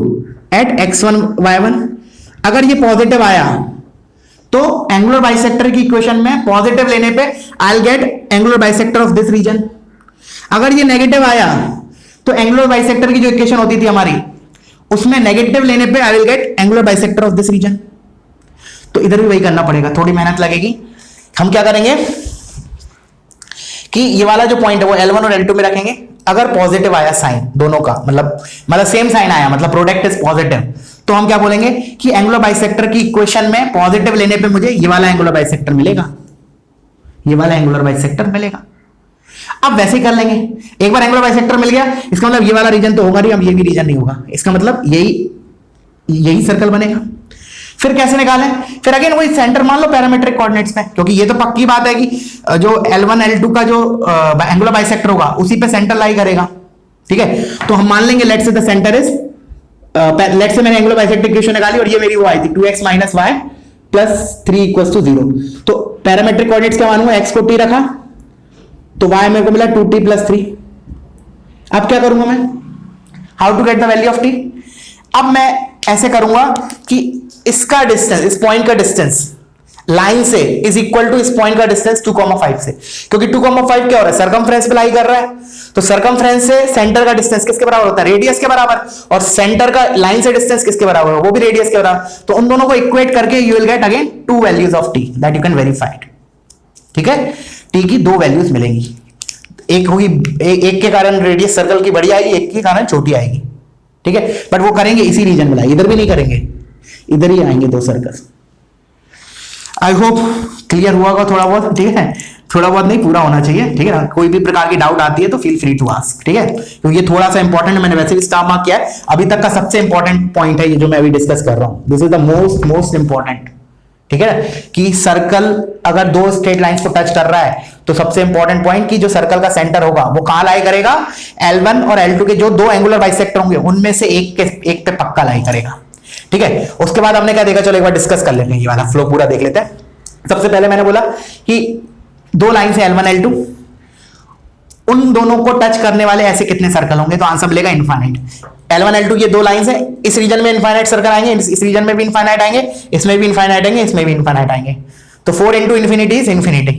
S1: eight x1 y1। अगर ये पॉजिटिव आया तो एंगुलर बाइसेक्टर की इक्वेशन में पॉजिटिव लेने पे I will get angular bisector of this region. अगर ये नेगेटिव आया तो एंगुलर बाइसेक्टर की जो इक्वेशन होती थी हमारी, उसमें नेगेटिव लेने पे I will get angular bisector of this region. तो इधर भी वही करना पड़ेगा, थोड़ी मेहनत लगेगी। हम क्या करेंगे कि ये वाला जो पॉइंट है वो L1 और L2 में रखेंगे। अगर पॉजिटिव आया साइन दोनों का, मतलब सेम साइन आया, मतलब प्रोडक्ट इज पॉजिटिव, तो हम क्या बोलेंगे कि एंगुलर बाइसेक्टर की इक्वेशन में पॉजिटिव लेने पे मुझे ये वाला एंगुलर बाइसेक्टर मिलेगा, ये वाला एंगुलर बाइसेक्टर मिलेगा। अब वैसे ही कर लेंगे, एक बार एंगुलर बाइसेक्टर मिल गया, इसका मतलब ये वाला रीजन तो होगा नहीं, अब ये भी रीजन नहीं होगा, इसका मतलब यही सर्कल बनेगा। फिर कैसे निकालें? फिर अगेन वही सेंटर मान लो पैरामीट्रिक कोऑर्डिनेट्स में, क्योंकि ये तो पक्की बात है कि जो L1 L2 का जो एंगुलर बाइसेक्टर होगा उसी पे सेंटर लाई करेगा। ठीक है, तो हम मान लेंगे let's say the centre is, let's say मैंने एंगुलर बाइसेक्टर इक्वेशन निकाली और ये मेरी वो आई थी 2x minus y plus 3 equals to 0। तो पैरामीट्रिक कोऑर्डिनेट्स क्या मानूंगा, x को t रखा तो y मेरे को मिला 2t प्लस 3। अब क्या करूंगा मैं, how to get the value of t? अब मैं ऐसे करूंगा कि इसका डिस्टेंस, इस पॉइंट का डिस्टेंस लाइन से इज इक्वल टू इस पॉइंट का डिस्टेंस 2,5 से, क्योंकि 2,5 क्या हो रहा है, सरकमफ्रेंस पे लाई कर रहा है, तो सरकमफ्रेंस से सेंटर का डिस्टेंस किसके बराबर होता है, रेडियस के बराबर, और सेंटर का लाइन से डिस्टेंस किसके बराबर है, वो भी रेडियस के बराबर। तो उन दोनों को इक्वेट करके you will gate again 2 values of t that you can verify. ठीक है, t की 2 वैल्यूज मिलेंगी, एक होगी एक के कारण रेडियस सर्कल की बड़ी आएगी, एक के कारण छोटी आएगी। ठीक है, बट वो करेंगे इसी रीजन में, इधर भी नहीं करेंगे, इधर ही आएंगे 2 सर्कल। आई होप क्लियर हुआ होगा थोड़ा बहुत। ठीक है, थोड़ा बहुत नहीं, पूरा होना चाहिए। ठीक है ना, कोई भी प्रकार की डाउट आती है तो फील फ्री टू आस्क। ठीक है, क्योंकि ये थोड़ा सा इंपॉर्टेंट है, मैंने वैसे भी स्टार मार्क किया है, अभी तक का सबसे इंपॉर्टेंट पॉइंट है ये जो मैं अभी डिस्कस कर रहा हूं। This is the most important. ठीक है, कि सर्कल अगर 2 स्ट्रेट लाइंस को टच कर रहा है तो सबसे इंपॉर्टेंट पॉइंट कि जो सर्कल का सेंटर होगा वो कहां लाई करेगा, L1 और L2 के जो 2 एंगुलर बाइसेक्टर होंगे उनमें से एक पे पक्का लाई करेगा। ठीक है, उसके बाद हमने क्या देखा, चलो एक बार डिस्कस कर लेते हैं, ये वाला फ्लो पूरा देख लेते हैं। सबसे पहले मैंने बोला कि 2 लाइन है L1 L2, उन दोनों को टच करने वाले ऐसे कितने सर्कल होंगे, तो आंसर मिलेगा इनफाइनाइट। L1 L2 ये 2 लाइंस है, इस रीजन में इनफाइनाइट सर्कल आएंगे, इस रीजन में भी इनफाइनाइट आएंगे, इसमें भी इनफाइनाइट आएंगे, इसमें भी इनफाइनाइट आएंगे। तो 4 इंटू इन्फिनिटी इज इन्फिनिटी,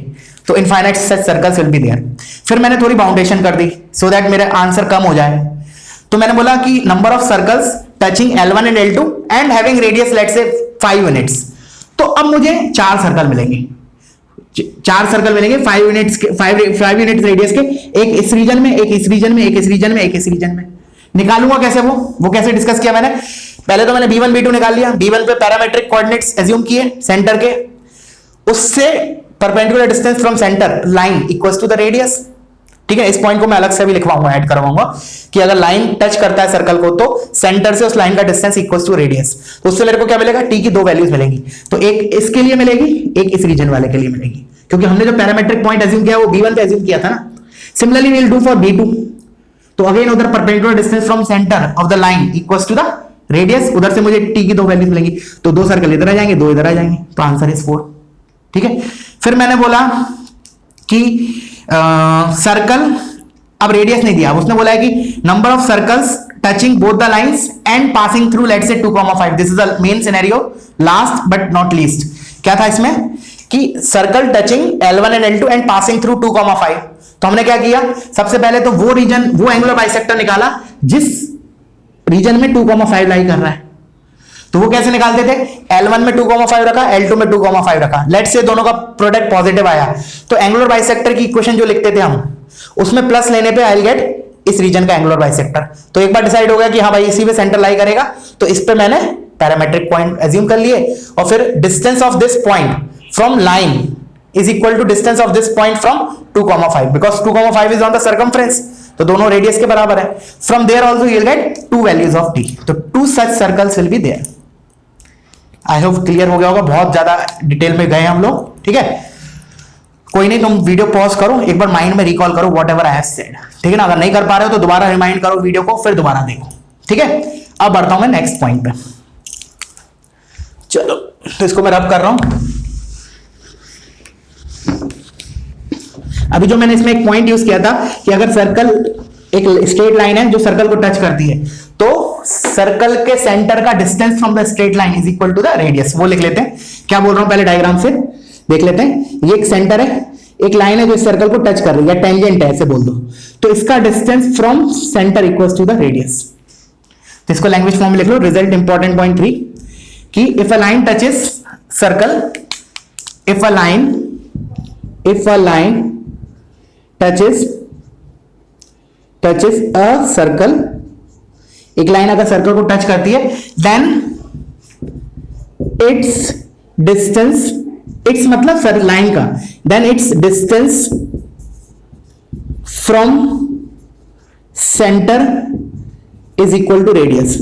S1: तो infinite such circles will be there. फिर मैंने थोड़ी बाउंडेशन कर दी सो दैट मेरा आंसर कम हो जाए। तो मैंने बोला कि number of circles touching L1 and L2 and having radius let's say 5 units. तो अब मुझे 4 सर्कल मिलेंगे। 4 सर्कल मिलेंगे 5 यूनिट्स के, 5 यूनिट्स रेडियस के, एक इस रीजन में, एक इस रीजन में, एक इस रीजन में, एक इस रीजन में। निकालूंगा कैसे वो कैसे डिस्कस किया मैंने? पहले तो मैंने b1 b2 निकाल लिया। b1 पे पैरामेट्रिक कोऑर्डिनेट्स एज्यूम किए सेंटर के, उससे perpendicular distance from centre line equals to the radius. ठीक है, इस पॉइंट को मैं अलग से भी लिखवाऊंगा, ऐड करवाऊंगा कि अगर लाइन टच करता है सर्कल को तो सेंटर से उस लाइन का डिस्टेंस इक्वल्स टू रेडियस। तो उससे मेरे को क्या मिलेगा? टी की 2 वैल्यूज मिलेंगी, तो एक इसके लिए मिलेगी, एक इस रीजन वाले के लिए मिलेगी, क्योंकि हमने जो पैरामेट्रिक पॉइंट एज्यूम किया वो b1 पे एज्यूम किया था ना। Similarly we will do for b2। तो अगेन उधर perpendicular distance from centre of the line equals to the radius, उधर से मुझे टी की 2 वैल्यूज मिलेंगी, तो 2 सर्कल इधर आ जाएंगे, 2 इधर आ जाएंगे, तो आंसर इज 4। ठीक है, फिर मैंने बोला कि सर्कल, अब रेडियस नहीं दिया, उसने बोला है कि number of circles touching both the lines and passing through let's say 2,5। This is the main scenario. Last but not least क्या था इसमें कि circle touching L1 and L2 and passing through 2,5। तो हमने क्या किया? सबसे पहले तो वो रीजन, वो एंगुलर बाइसेक्टर निकाला जिस रीजन में 2,5 लाई कर रहा है। तो वो कैसे निकालते थे? L1 में 2,5 रखा, L2 में 2,5 रखा, लेट्स से दोनों का प्रोडक्ट पॉजिटिव आया, तो एंगुलर बाइसेक्टर की इक्वेशन जो लिखते थे हम, उसमें प्लस लेने पे आई विल गेट इस रीजन का एंगुलर बाइसेक्टर। तो एक बार डिसाइड हो गया कि हाँ भाई इसी पे सेंटर लाई करेगा, तो इस पे मैंने पैरामेट्रिक पॉइंट एज्यूम कर लिए, और फिर distance of this point from line is equal to distance of this point from 2,5, because 2,5 is on the circumference, तो दोनों रेडियस के बराबर है। From there also you will get 2 values of T, तो 2 such circles will be there. I hope clear हो गया होगा, बहुत ज्यादा डिटेल में गए हम लोग। ठीक है, कोई नहीं, तुम वीडियो पॉज करो, एक बार माइंड में रिकॉल करो what ever I have said. ठीक है ना, अगर नहीं कर पा रहे हो तो दोबारा रिमाइंड करो वीडियो को, फिर दोबारा देखो। ठीक है, अब बढ़ता हूं मैं नेक्स्ट पॉइंट पे। चलो, तो इसको मैं रब कर रहा हूं। अभी जो मैंने इसमें एक पॉइंट यूज किया था कि अगर सर्कल, एक स्ट्रेट लाइन है जो सर्कल को टच करती है, तो सर्कल के सेंटर का distance from the straight line is equal to the radius. वो लिख लेते हैं, क्या बोल रहा हूं पहले डायग्राम से देख लेते हैं। ये एक सेंटर है, एक लाइन है जो इस सर्कल को टच कर रही है, टेंजेंट है ऐसे बोल दो, तो इसका distance from centre equals to the radius. तो इसको लैंग्वेज फॉर्म में लिख लो। रिजल्ट इंपॉर्टेंट पॉइंट 3 कि if a line touches circle, if a line touches a circle, एक लाइन अगर सर्कल को टच करती है, देन इट्स डिस्टेंस, इट्स मतलब सर लाइन का, then its distance from centre is equal to radius,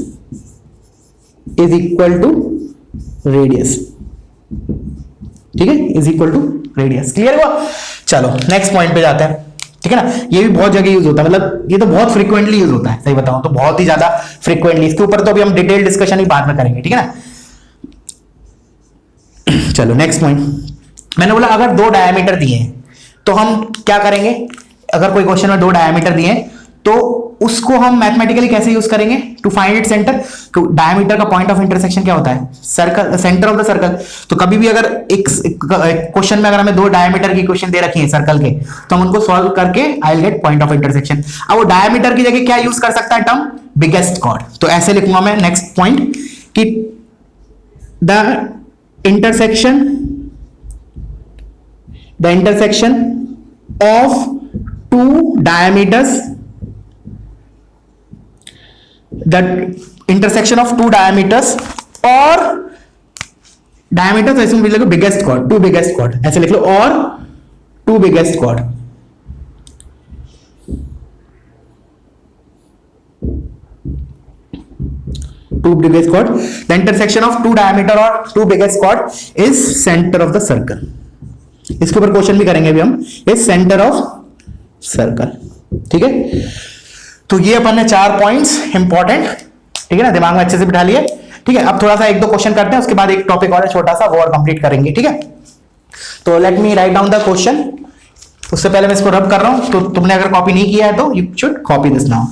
S1: is equal to radius. ठीक है, is equal to radius. Clear हुआ? चलो नेक्स्ट पॉइंट पे जाते हैं। ठीक है ना, ये भी बहुत जगह यूज होता है, मतलब ये तो बहुत फ्रीक्वेंटली यूज होता है, सही बताऊं तो बहुत ही ज्यादा फ्रीक्वेंटली। इसके ऊपर तो अभी हम डिटेल डिस्कशन ही बाद में करेंगे। ठीक है ना, चलो नेक्स्ट पॉइंट। मैंने बोला अगर 2 डायमीटर दिए हैं तो हम क्या करेंगे? अगर कोई क्वेश्चन में 2 डायमीटर दिए हैं तो उसको हम मैथमेटिकली कैसे यूज करेंगे टू फाइंड इट सेंटर? तो डायमीटर का पॉइंट ऑफ इंटरसेक्शन क्या होता है? Circle, centre of the circle. तो कभी भी अगर एक क्वेश्चन में अगर हमें 2 डायमीटर की क्वेश्चन दे रखी है सर्कल के, तो हम उनको सॉल्व करके आई will gate point of intersection. अब वो डायमीटर की जगह क्या यूज कर सकता है टर्म? Biggest cord. तो ऐसे लिखूंगा मैं नेक्स्ट पॉइंट कि the intersection of 2 diameters, the intersection of 2 diameters or diameters ऐसे लिख लो biggest chord, 2 biggest chord ऐसे लिख लो, और 2 biggest chord। The intersection of 2 diameter or 2 biggest chord is center of the circle। इसके ऊपर क्वेश्चन भी करेंगे अभी हम, इज सेंटर ऑफ सर्कल। ठीक है, तो ये अपन ने 4 पॉइंट्स इंपॉर्टेंट, ठीक है ना, दिमाग में अच्छे से बिठा लिए। ठीक है, अब थोड़ा सा 1-2 क्वेश्चन करते हैं, उसके बाद एक टॉपिक और है छोटा सा, वो और कंप्लीट करेंगे। ठीक है, तो let me write down the question. उससे पहले मैं इसको रब कर रहा हूं, तो तुमने अगर कॉपी नहीं किया है तो you should copy this now.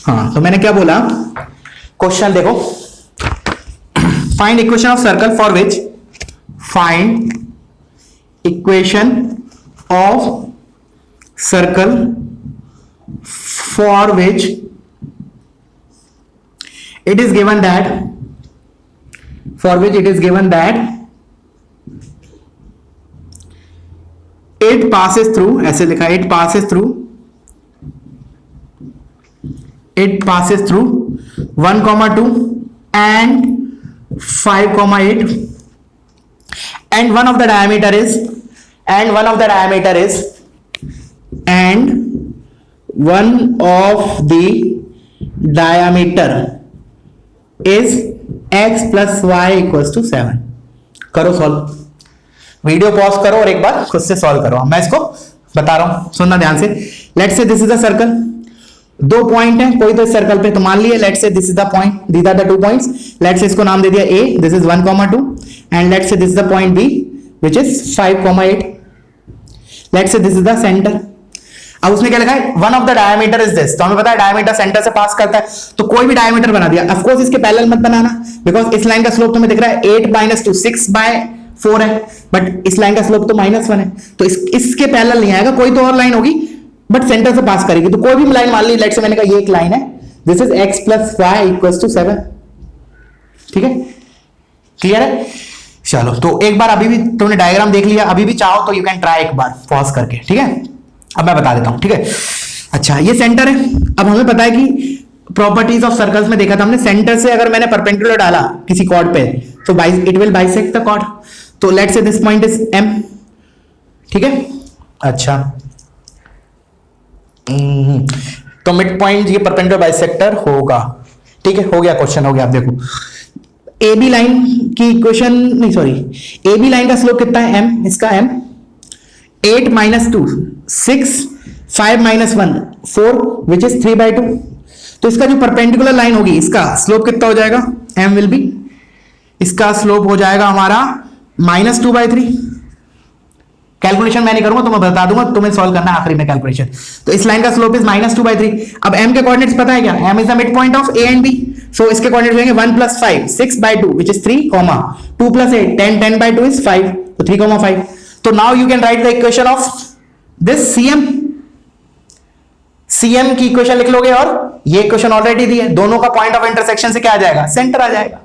S1: हाँ, तो मैंने क्या बोला, क्वेश्चन देखो, find equation of circle for which, find equation of circle for which it is given that it passes through, ऐसे लिखा है, it passes through 1,2 and 5,8 and one of the diameter is x plus y equals to 7। करो solve, video pause करो और एक बार खुद से solve करो। मैं इसको बता रहा हूं, सुनना ध्यान से। Let's say this is a circle, 2 point है कोई तो इस सर्कल पे, तो मान लिए let's say this is the point, these are the 2 points. Let's say इसको नाम दे दिया a, this is 1,2 and let's say this is the point b which is 5,8। Let's say this is the centre. अब उसने क्या लिखा है, one of the diameter is this, तो हमें पता है डायमीटर सेंटर से पास करता है, तो कोई भी डायमीटर बना दिया। ऑफ कोर्स इसके पैरेलल मत बनाना, बिकॉज इस लाइन का स्लोप तुम्हें दिख रहा है 8 - 2 6/4 है, बट इस लाइन का स्लोप तो -1 है, तो इसके पैरेलल नहीं आएगा, कोई तो और लाइन होगी बट सेंटर से पास करेगी। तो कोई भी लाइन मान ली, लेट्स से मैंने कहा ये एक लाइन है, दिस इज x + y = 7। ठीक है, क्लियर है? चलो, तो एक बार अभी भी तुमने डायग्राम देख लिया, अभी भी चाहो तो यू कैन ट्राई एक बार पॉज करके। ठीक है, अब मैं बता देता हूं। ठीक है, अच्छा ये सेंटर है। अब हमें पता है कि प्रॉपर्टीज ऑफ सर्कल्स में देखा था हमने, सेंटर से अगर मैंने परपेंडिकुलर डाला किसी कॉर्ड पे तो it will bisect the chord. तो let's say this point is m। ठीक है, अच्छा तो मिड पॉइंट ये परपेंडिकुलर बाइसेक्टर होगा। ठीक है, हो गया क्वेश्चन, हो गया। आप देखो ए बी लाइन की इक्वेशन, नहीं सॉरी, ए बी लाइन का स्लोप कितना है m, इसका m 8 - 2 6 5 - 1 4 which is 3/2। तो इसका जो परपेंडिकुलर लाइन होगी इसका स्लोप कितना हो जाएगा, m विल बी, इसका स्लोप हो जाएगा हमारा -2/3। कैलकुलेशन मैं नहीं करूंगा, तो मैं बता दूंगा, तुम्हें सॉल्व करना आखिरी में कैलकुलेशन। तो इस लाइन का स्लोप इज -2/3। अब m के कोऑर्डिनेट्स पता है क्या, m is the mid point of a and b, सो इसके कोऑर्डिनेट्स होंगे 1 + 5 6/2 which is 3, 2 + 8 10 10/2 is 5, तो 3,5। तो now you can write the equation of this cm की इक्वेशन लिख लोगे, और ये इक्वेशन ऑलरेडी दी है, दोनों का पॉइंट ऑफ इंटरसेक्शन से क्या आ जाएगा, सेंटर आ जाएगा।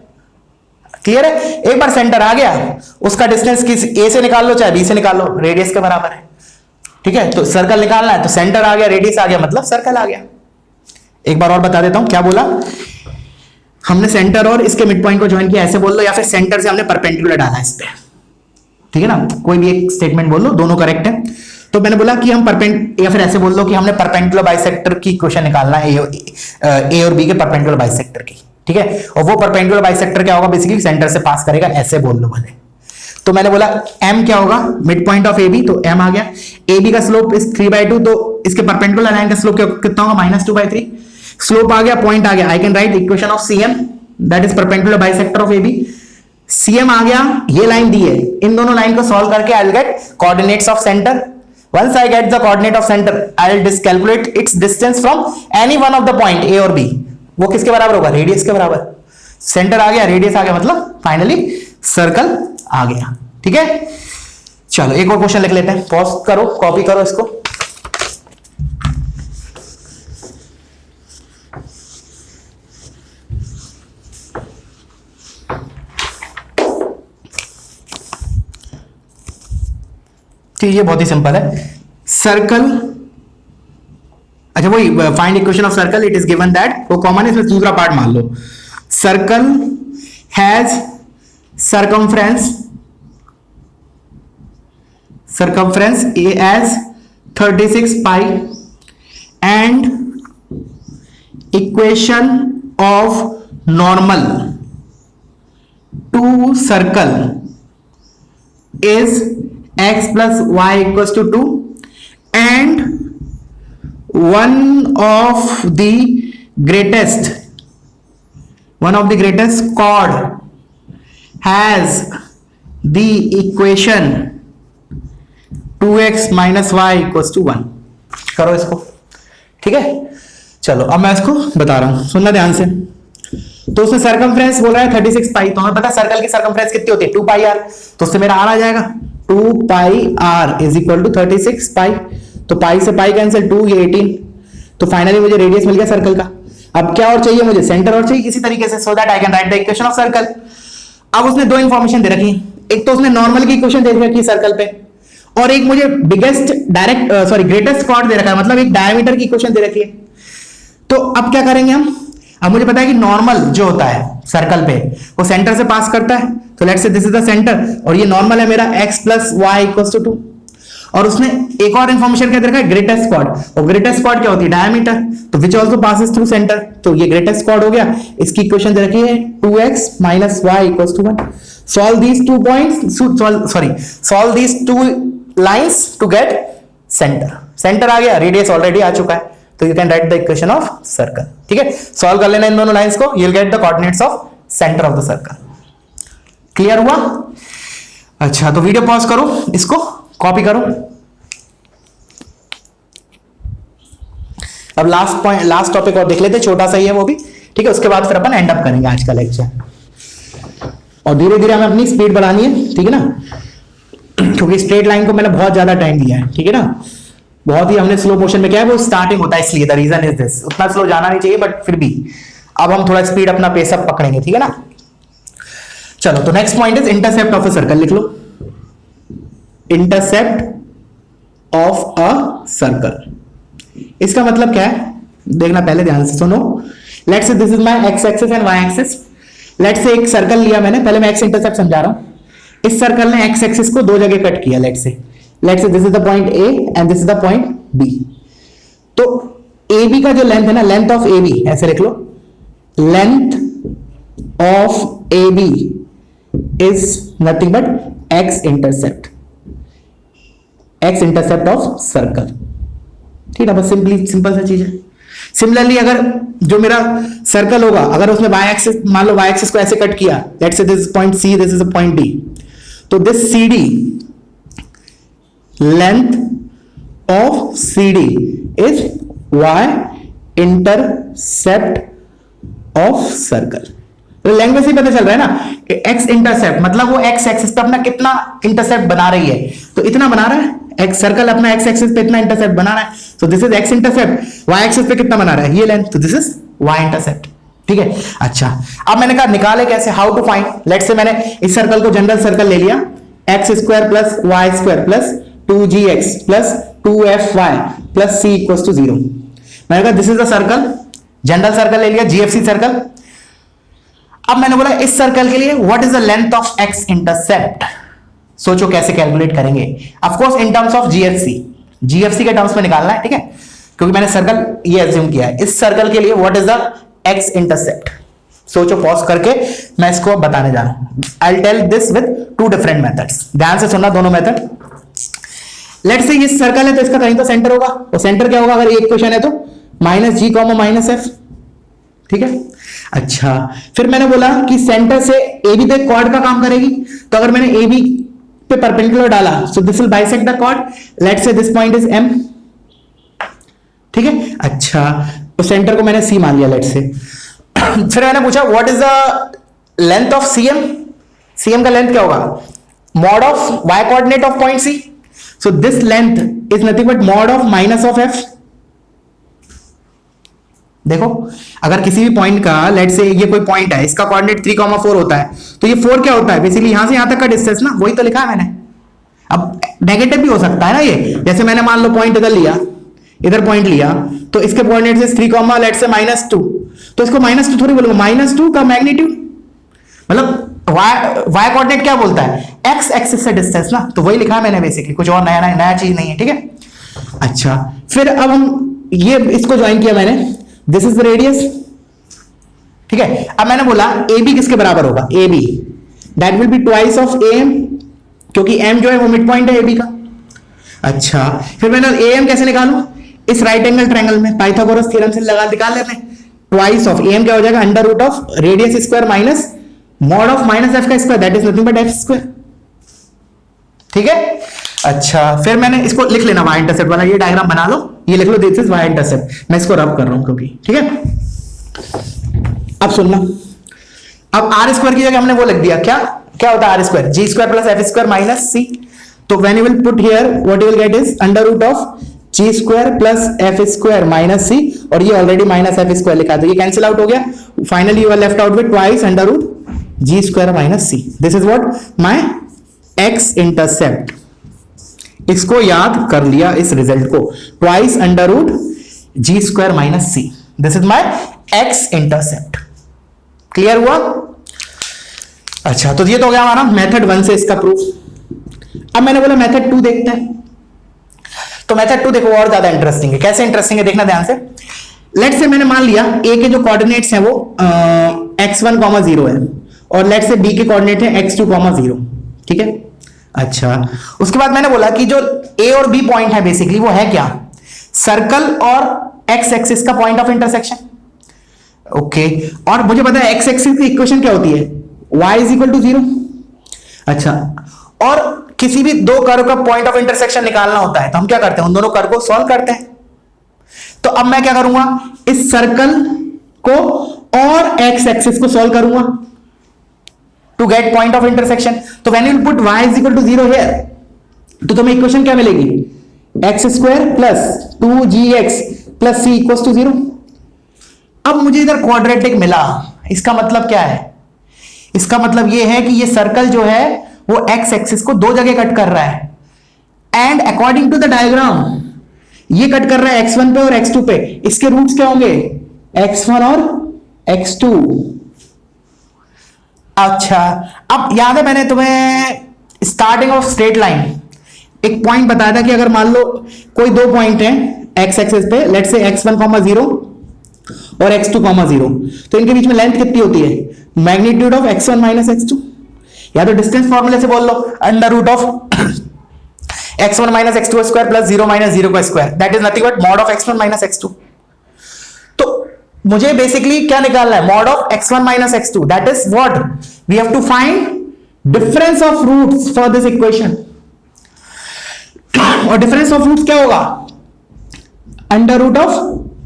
S1: क्लियर है? एक बार सेंटर आ गया, उसका डिस्टेंस किस a से निकाल लो चाहे b से निकाल लो, रेडियस के बराबर है। ठीक है, तो सर्कल निकालना है, तो सेंटर आ गया, रेडियस आ गया, मतलब सर्कल आ गया। एक बार और बता देता हूं क्या बोला हमने, सेंटर और इसके मिड पॉइंट को ज्वाइन किया, ऐसे बोल लो, या फिर सेंटर से हमने परपेंडिकुलर डाला इस पे। ठीक है ना, कोई भी एक स्टेटमेंट बोल लो, दोनों करेक्ट है। तो मैंने बोला कि हम या फिर ऐसे बोल दो कि हमने परपेंडिकुलर बाइसेक्टर की इक्वेशन निकालना है, ए और बी के परपेंडिकुलर बाइसेक्टर की। ठीक है, और वो परपेंडिकुलर बाइसेक्टर क्या होगा, बेसिकली सेंटर से पास करेगा, ऐसे बोल लो भले। तो मैंने बोला m क्या होगा, मिड पॉइंट ऑफ AB, तो m आ गया। AB का स्लोप इज 3/2, तो इसके परपेंडिकुलर लाइन का स्लोप कितना होगा, -2/3। स्लोप आ गया, पॉइंट आ गया, I can write equation of CM, that is perpendicular bisector of AB। CM आ गया, ये लाइन दी है, इन दोनों लाइन को सॉल्व करके आई will gate coordinates of centre. Once I get the coordinate of center, I'll calculate its distance from any one of the point A और B। वो किसके बराबर होगा, रेडियस के बराबर। सेंटर आ गया, रेडियस आ गया, मतलब फाइनली सर्कल आ गया। ठीक है, चलो एक और क्वेश्चन लिख लेते हैं, पॉज करो, कॉपी करो इसको। ये बहुत ही सिंपल है। सर्कल, अच्छा वही find equation of circle, it is given that, वो कॉमन है, इसमें दूसरा पार्ट मान लो। Circle has circumference a as 36 pi and equation of normal to circle is x plus y equals to 2 and one of the greatest chord has the equation 2x minus y equals to 1। करो इसको, ठीक है। चलो अब मैं इसको बता रहा हूं, सुनना ध्यान से। तो उसने सर्कमफ्रेंस बोल रहा है 36 पाई, तो हमें पता है सर्कल की सर्कमफ्रेंस कितनी होती है 2 पाई आर, तो उससे मेरा आर आ जाएगा 2 पाई आर इज इक्वल टू 36 पाई। तो पाई से पाई कैंसिल, 2 ये 18, तो फाइनली मुझे रेडियस मिल गया सर्कल का। अब क्या और चाहिए मुझे, सेंटर और चाहिए किसी तरीके से, so that I can write the equation of circle. अब उसने दो इंफॉर्मेशन दे रखी, एक तो उसने नॉर्मल की इक्वेशन दे रखी है सर्कल पे, और एक मुझे बिगेस्ट ग्रेटेस्ट कॉर्ड दे रखा है, मतलब एक डायमीटर की इक्वेशन दे रखी है। तो अब क्या करेंगे हम, अब मुझे पता है कि नॉर्मल जो होता है सर्कल पे वो सेंटर से पास करता है, तो let's say this is the centre और ये नॉर्मल है मेरा x plus y equals to 2। और उसने एक और इंफॉर्मेशन क्या दे रखा है, ग्रेटेस्ट कॉर्ड, और ग्रेटेस्ट कॉर्ड क्या होती है, डायमीटर, तो which also passes through centre, तो ये ग्रेटेस्ट कॉर्ड हो गया। इसकी इक्वेशन दे रखी है 2x minus y equals to 1। Solve these two points, solve these two lines to get centre. Centre आ गया, रेडियस ऑलरेडी आ चुका है, तो you can write the equation of circle. ठीक है, सॉल्व कर लेना इन दोनों लाइंस को, you will get the coordinates of centre of the circle. Clear हुआ? अच्छा, तो वीडियो पॉज करो, इसको कॉपी करो। अब लास्ट टॉपिक और देख लेते, छोटा सा ही है वो भी, ठीक है, उसके बाद फिर अपन एंड अप करेंगे आज का लेक्चर। और धीरे धीरे हमें अपनी स्पीड बढ़ानी है, ठीक है ना, क्योंकि स्ट्रेट लाइन को मैंने बहुत ज्यादा टाइम दिया है, ठीक है ना, बहुत ही हमने स्लो मोशन में किया है, वो स्टार्टिंग होता है इसलिए, द रीजन इज दिस। उतना स्लो जाना नहीं चाहिए, बट फिर भी अब हम थोड़ा स्पीड अपना पेस अप पकड़ेंगे, ठीक है ना। चलो, तो next point is intercept of a circle. लिख लो, इंटरसेप्ट ऑफ अ सर्कल। इसका मतलब क्या है, देखना पहले ध्यान से सुनो। Let's say this is my x axis and y axis. Let's say एक सर्कल लिया मैंने, पहले मैं एक्स इंटरसेप्ट समझा रहा हूं। इस सर्कल ने एक्स एक्सिस को दो जगह कट किया। Let's say this is the point A and this is the point B. तो ए बी का जो लेंथ है ना, लेंथ ऑफ ए बी, ऐसे लिख लो, length of A B is nothing but x intercept of circle. ठीक है, बस सिंपल सा चीज है। सिमिलरली अगर जो मेरा सर्कल होगा, अगर उसमें वाई एक्सिस, मान लो वाई एक्सिस को ऐसे कट किया, let's say this is point C, this is a point D, तो this C D, length of C D is y intercept of circle. तो लैंग्वेज से पता चल रहा है ना, एक्स इंटरसेप्ट मतलब वो एक्स एक्सिस पे अपना कितना इंटरसेप्ट बना रही है, तो इतना बना रहा है, एक्स सर्कल अपना एक्स एक्सिस पे इतना इंटरसेप्ट बना रहा है, so this is x intercept. Y axis पे कितना बना रहा है, ये लेंथ, तो दिस इज वाई इंटरसेप्ट। ठीक है, अच्छा, अब मैंने कहा निकाले कैसे, how to find. Let's say मैंने इस सर्कल को जनरल सर्कल ले लिया, x square plus y square plus 2gx plus 2fy plus c equals to 0। मैंने कहा this is the circle, general circle ले लिया, जीएफसी सर्कल। अब मैंने बोला इस सर्कल के लिए what is the length of x intercept. सोचो कैसे कैलकुलेट करेंगे, of course in terms of GFC के टर्म्स में निकालना है, ठीक है, क्योंकि मैंने सर्कल ये एज्यूम किया है। इस सर्कल के लिए what is the x intercept. सोचो, पॉज करके मैं इसको बताने जा रहा हूं। I will tell this with two different methods, ध्यान से सुनना दोनों मेथड। लेट्स से ये सर्कल है तो इसका कहीं तो सेंटर होगा, और सेंटर क्या होगा अगर ये इक्वेशन है तो minus G comma minus F. ठीक है, अच्छा, फिर मैंने बोला कि सेंटर से ए बी पे कॉर्ड का काम करेगी, तो अगर मैंने ए बी पे परपेंडिकुलर डाला, so this will bisect the chord. Let's say this point is M. ठीक है, अच्छा, तो सेंटर को मैंने सी मान लिया, लेट्स से। फिर मैंने पूछा what is the length of CM. CM का लेंथ क्या होगा, mod of y coordinate of point C, so this length is nothing but mod of minus of F. देखो, अगर किसी भी पॉइंट का, लेट से ये कोई पॉइंट है, इसका कोऑर्डिनेट 3,4 होता है, तो ये 4 क्या होता है, बेसिकली यहां से यहां तक का डिस्टेंस ना, वही तो लिखा है मैंने। अब नेगेटिव भी हो सकता है ना ये, जैसे मैंने मान लो पॉइंट इधर लिया, इधर पॉइंट लिया, तो इसके कोऑर्डिनेट से 3, लेट से -2, तो इसको -2 थोड़ी बोलूंगा, -2 का मैग्नीट्यूड, मतलब y कोऑर्डिनेट क्या बोलता है, x एक्सिस से डिस्टेंस ना, तो वही लिखा है मैंने बेसिकली, कुछ और नया चीज नहीं है। ठीक है, अच्छा, फिर अब हम ये इसको ज्वाइन किया मैंने, दिस इज द रेडियस। ठीक है, अब मैंने बोला ए बी किसके बराबर होगा, A B that will be twice of A M, क्योंकि एम जो है वो मिड पॉइंट है ए बी का। अच्छा, फिर मैंने ए एम कैसे निकालूं, इस राइट एंगल ट्रायंगल में पाइथागोरस थ्योरम से निकाल लेते हैं। ट्वाइस ऑफ ए एम क्या हो जाएगा, under root of radius square minus mod of minus F का square, that is nothing but F square. ठीक है, अच्छा, फिर मैंने इसको लिख लेना वाई इंटरसेप्ट वाला, ये डायग्राम बना लो, ये लिख लो दिस इज वाई इंटरसेप्ट। मैं इसको रब कर रहा हूं क्योंकि, ठीक है, अब सुनना, अब आर स्क्वायर की जगह हमने वो लिख दिया, क्या होता है R square, G square plus F square minus C. तो when you will put here what you will get is under root of G square plus F square minus C, और ये ऑलरेडी माइनस एफ स्क्वायर लिखा, तो ये cancel out हो गया। Finally you are left out with twice under root G square minus C. This is what my x intercept इसको याद कर लिया, इस रिजल्ट को, twice under root G square minus C, this is my x intercept. Clear हुआ? अच्छा, तो ये तो हो गया हमारा मेथड 1 से इसका प्रूफ। अब मैंने बोला मेथड 2 देखते हैं। तो मेथड 2 देखो और ज्यादा इंटरेस्टिंग है। कैसे इंटरेस्टिंग है देखना ध्यान से। लेट्स से मैंने मान लिया ए के जो कोऑर्डिनेट्स हैं वो x1, 0 है, और लेट्स से बी के कोऑर्डिनेट है x2, 0। ठीक है। अच्छा, उसके बाद मैंने बोला कि जो ए और बी पॉइंट है बेसिकली वो है क्या, सर्कल और एक्स एक्सिस का पॉइंट ऑफ इंटरसेक्शन। ओके, और मुझे पता है एक्स एक्सिस की इक्वेशन क्या होती है, y = 0। अच्छा, और किसी भी दो कर्व का पॉइंट ऑफ इंटरसेक्शन निकालना होता है तो हम क्या करते हैं, उन दोनों कर्व को सॉल्व करते हैं। तो अब मैं क्या करूंगा, इस सर्कल को और एक्स एक्सिस को सॉल्व करूंगा to get point of intersection. तो when you put y = 0 here, तो तुम्हें इक्वेशन क्या मिलेगी, x² + 2gx + c = 0। अब मुझे इधर क्वाड्रेटिक मिला, इसका मतलब क्या है, इसका मतलब यह है कि ये सर्कल जो है वो एक्स एक्सिस को दो जगह कट कर रहा है, and according to the diagram ये कट कर रहा है x1 पे और x2 पे। इसके रूट्स क्या होंगे, x1 और x2। अच्छा, अब याद है मैंने तुम्हें स्टार्टिंग ऑफ स्ट्रेट लाइन एक पॉइंट बताया था कि अगर मान लो कोई दो पॉइंट है एक्स एक्सिस पे, लेट्स से x1, 0 और x2, 0, तो इनके बीच में लेंथ कितनी होती है, मैग्नीट्यूड ऑफ x1 - x2, या तो डिस्टेंस फॉर्मूले से बोल लो, under root of x1 - x2 square plus 0 - 0 का square, that is nothing but mod of x1 - x2। तो मुझे बेसिकली क्या निकालना है, mod of x1 - x2, that is what we have to find difference of roots for this equation. और difference of roots क्या होगा, under root of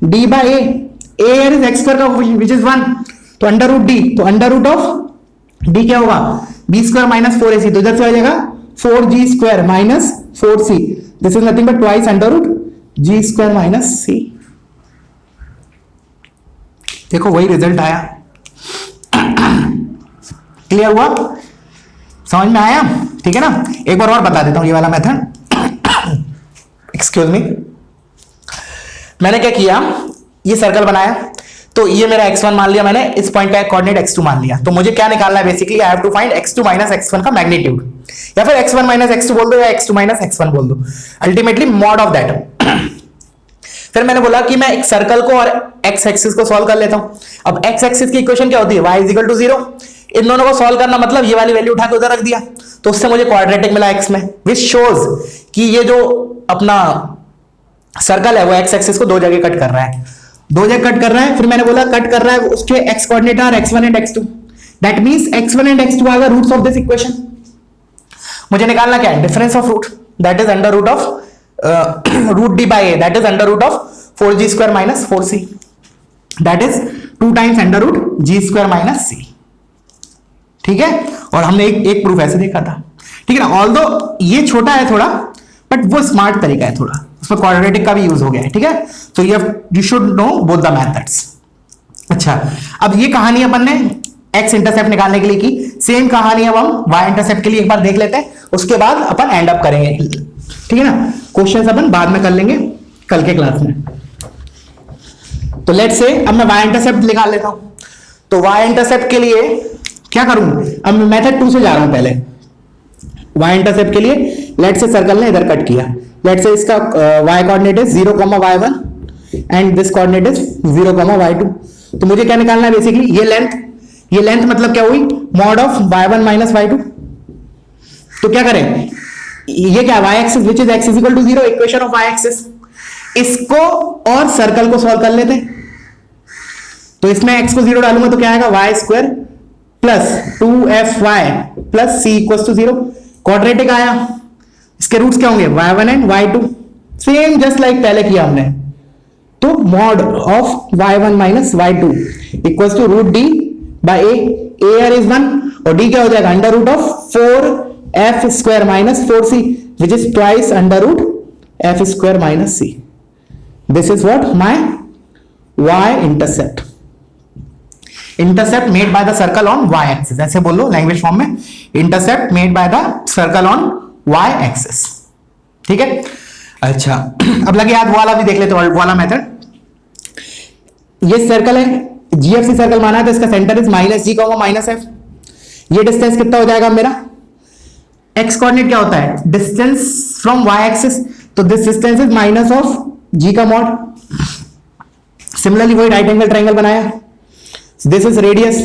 S1: d by a, a is x² का coefficient which is 1, तो under root d, तो under root of d क्या होगा, b² - 4ac, तो इधर से आ जाएगा 4g² - 4c, this is nothing but twice under root g² - c। देखो वही रिजल्ट आया। क्लियर हुआ, समझ में आया? ठीक है ना, एक बार और बता देता हूं ये वाला मेथड। एक्सक्यूज मी, मैंने क्या किया, ये सर्कल बनाया, तो ये मेरा x1 मान लिया मैंने, इस पॉइंट का कोऑर्डिनेट x2 मान लिया। तो मुझे क्या निकालना है basically, I have to find x2 - x1 का मैग्नीट्यूड, या फिर x1 - x2 बोल दो या x2 - x1 बोल दो, अल्टीमेटली मॉड ऑफ दैट। फिर मैंने बोला कि मैं एक सर्कल को और x एक्सिस को सॉल्व कर लेता हूं। अब x एक्सिस की इक्वेशन क्या होती है, y = 0। इन दोनों को सॉल्व करना मतलब ये वाली वैल्यू उठा के उधर रख दिया, तो उससे मुझे क्वाड्रेटिक मिला x में, विच शोज कि ये जो अपना सर्कल है वो x एक्सिस को दो जगह कट कर रहा है, दो जगह कट कर रहा है। फिर मैंने बोला कट कर रहा है, उसके x coordinate are x1 and x2, that means x1 and x2 are the roots of this equation. मुझे निकालना क्या है, difference of root, that is under root of root d by a, that is under root of 4g² - 4c, that is 2 times under root g² - c। ठीक है, और हमने एक proof ऐसे देखा था। ठीक है ना, ऑल्दो ये छोटा है थोड़ा, बट वो स्मार्ट तरीका है थोड़ा, उसमें क्वाड्रेटिक का भी यूज हो गया है। ठीक है, तो you should know both the methods. अच्छा, अब ये कहानी अपन ने एक्स इंटरसेप्ट निकालने के लिए की, सेम कहानी अब हम वाई इंटरसेप्ट के लिए एक बार देख लेते हैं, उसके बाद अपन एंड अप करेंगे। ठीक है ना, क्वेश्चंस अपन बाद में कर लेंगे कल के क्लास में। तो लेट्स से अब मैं वाई इंटरसेप्ट निकाल लेता हूं। तो वाई इंटरसेप्ट के लिए क्या करूं, अब मैं मेथड 2 से जा रहा हूं। पहले वाई इंटरसेप्ट के लिए लेट्स से सर्कल ने इधर कट किया, लेट्स से इसका y कोऑर्डिनेट है 0, y1 and this coordinate is 0, y2। तो मुझे क्या निकालना है बेसिकली, ये लेंथ मतलब क्या हुई, मॉड ऑफ y1 - y2। तो क्या करें, ये क्या y axis which is x = 0, equation of y axis, इसको और सर्कल को सॉल्व कर लेते हैं। तो इसमें x को 0 डालूंगा तो क्या आएगा, y² + 2fy + c = 0, क्वाड्रेटिक आया। इसके रूट्स क्या होंगे, y1 and y2, same just like पहले किया हमने। तो मॉड ऑफ y1 - y2 = रूट d by a, a is 1 और d क्या हो जाएगा, under root of 4f² - 4c, which is twice under root f² - c. This is what my y intercept made by the circle on y axis, ऐसे बोलो language form में, intercept made by the circle on y axis। ठीक है। अच्छा अब लगे याद, वो वाला भी देख लेते हैं, वो वाला मेथड। ये सर्कल है, जीएफसी सर्कल माना है, तो इसका centre is minus G comma minus F. ये डिस्टेंस कितना हो जाएगा मेरा, एक्स कोऑर्डिनेट क्या होता है, डिस्टेंस फ्रॉम वाई एक्सिस, तो this distance is minus of G का मॉड। सिमिलरली वही राइट एंगल ट्राइंगल बनाया, दिस इज रेडियस,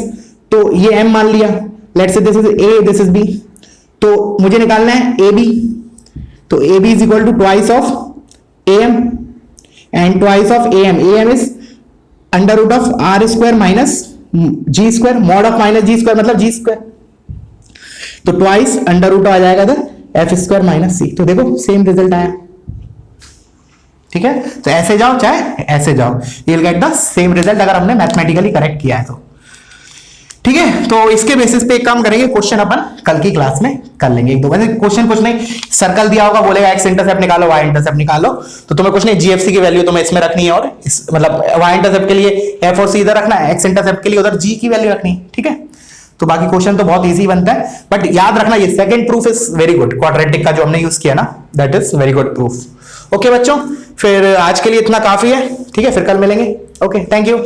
S1: तो ये एम मान लिया, let's say this is A, this is B, तो मुझे निकालना है ए बी, तो A B is equal to twice of A M and twice of A M. A M is under root of R square minus G square, mod of minus G square मतलब G square, तो twice under root आ जाएगा था F square minus C. तो देखो same result आया, ठीक है। तो ऐसे जाओ चाहे ऐसे जाओ, you will get the same result अगर हमने मैथमेटिकली करेक्ट किया है तो, ठीक है। तो इसके बेसिस पे एक काम करेंगे, क्वेश्चन अपन कल की क्लास में कर लेंगे एक दो। वैसे क्वेश्चन कुछ नहीं, सर्कल दिया होगा, बोलेगा एक्स इंटरसेप्ट निकालो, वाई इंटरसेप्ट निकालो, तो तुम्हें कुछ नहीं, जीएफसी की वैल्यू तुम्हें इसमें रखनी है, और इस मतलब वाई इंटरसेप्ट के लिए एफ और सी इधर रखना है, एक्स इंटरसेप्ट के लिए उधर जी की वैल्यू रखनी है, ठीक है। तो बाकी क्वेश्चन तो बहुत इजी बनता है, बट याद रखना ये second proof is very good, quadratic का जो हमने यूज किया ना, that is very good proof. Okay बच्चों, फिर आज के लिए इतना काफी है, ठीक है, फिर कल मिलेंगे। Okay, thank you.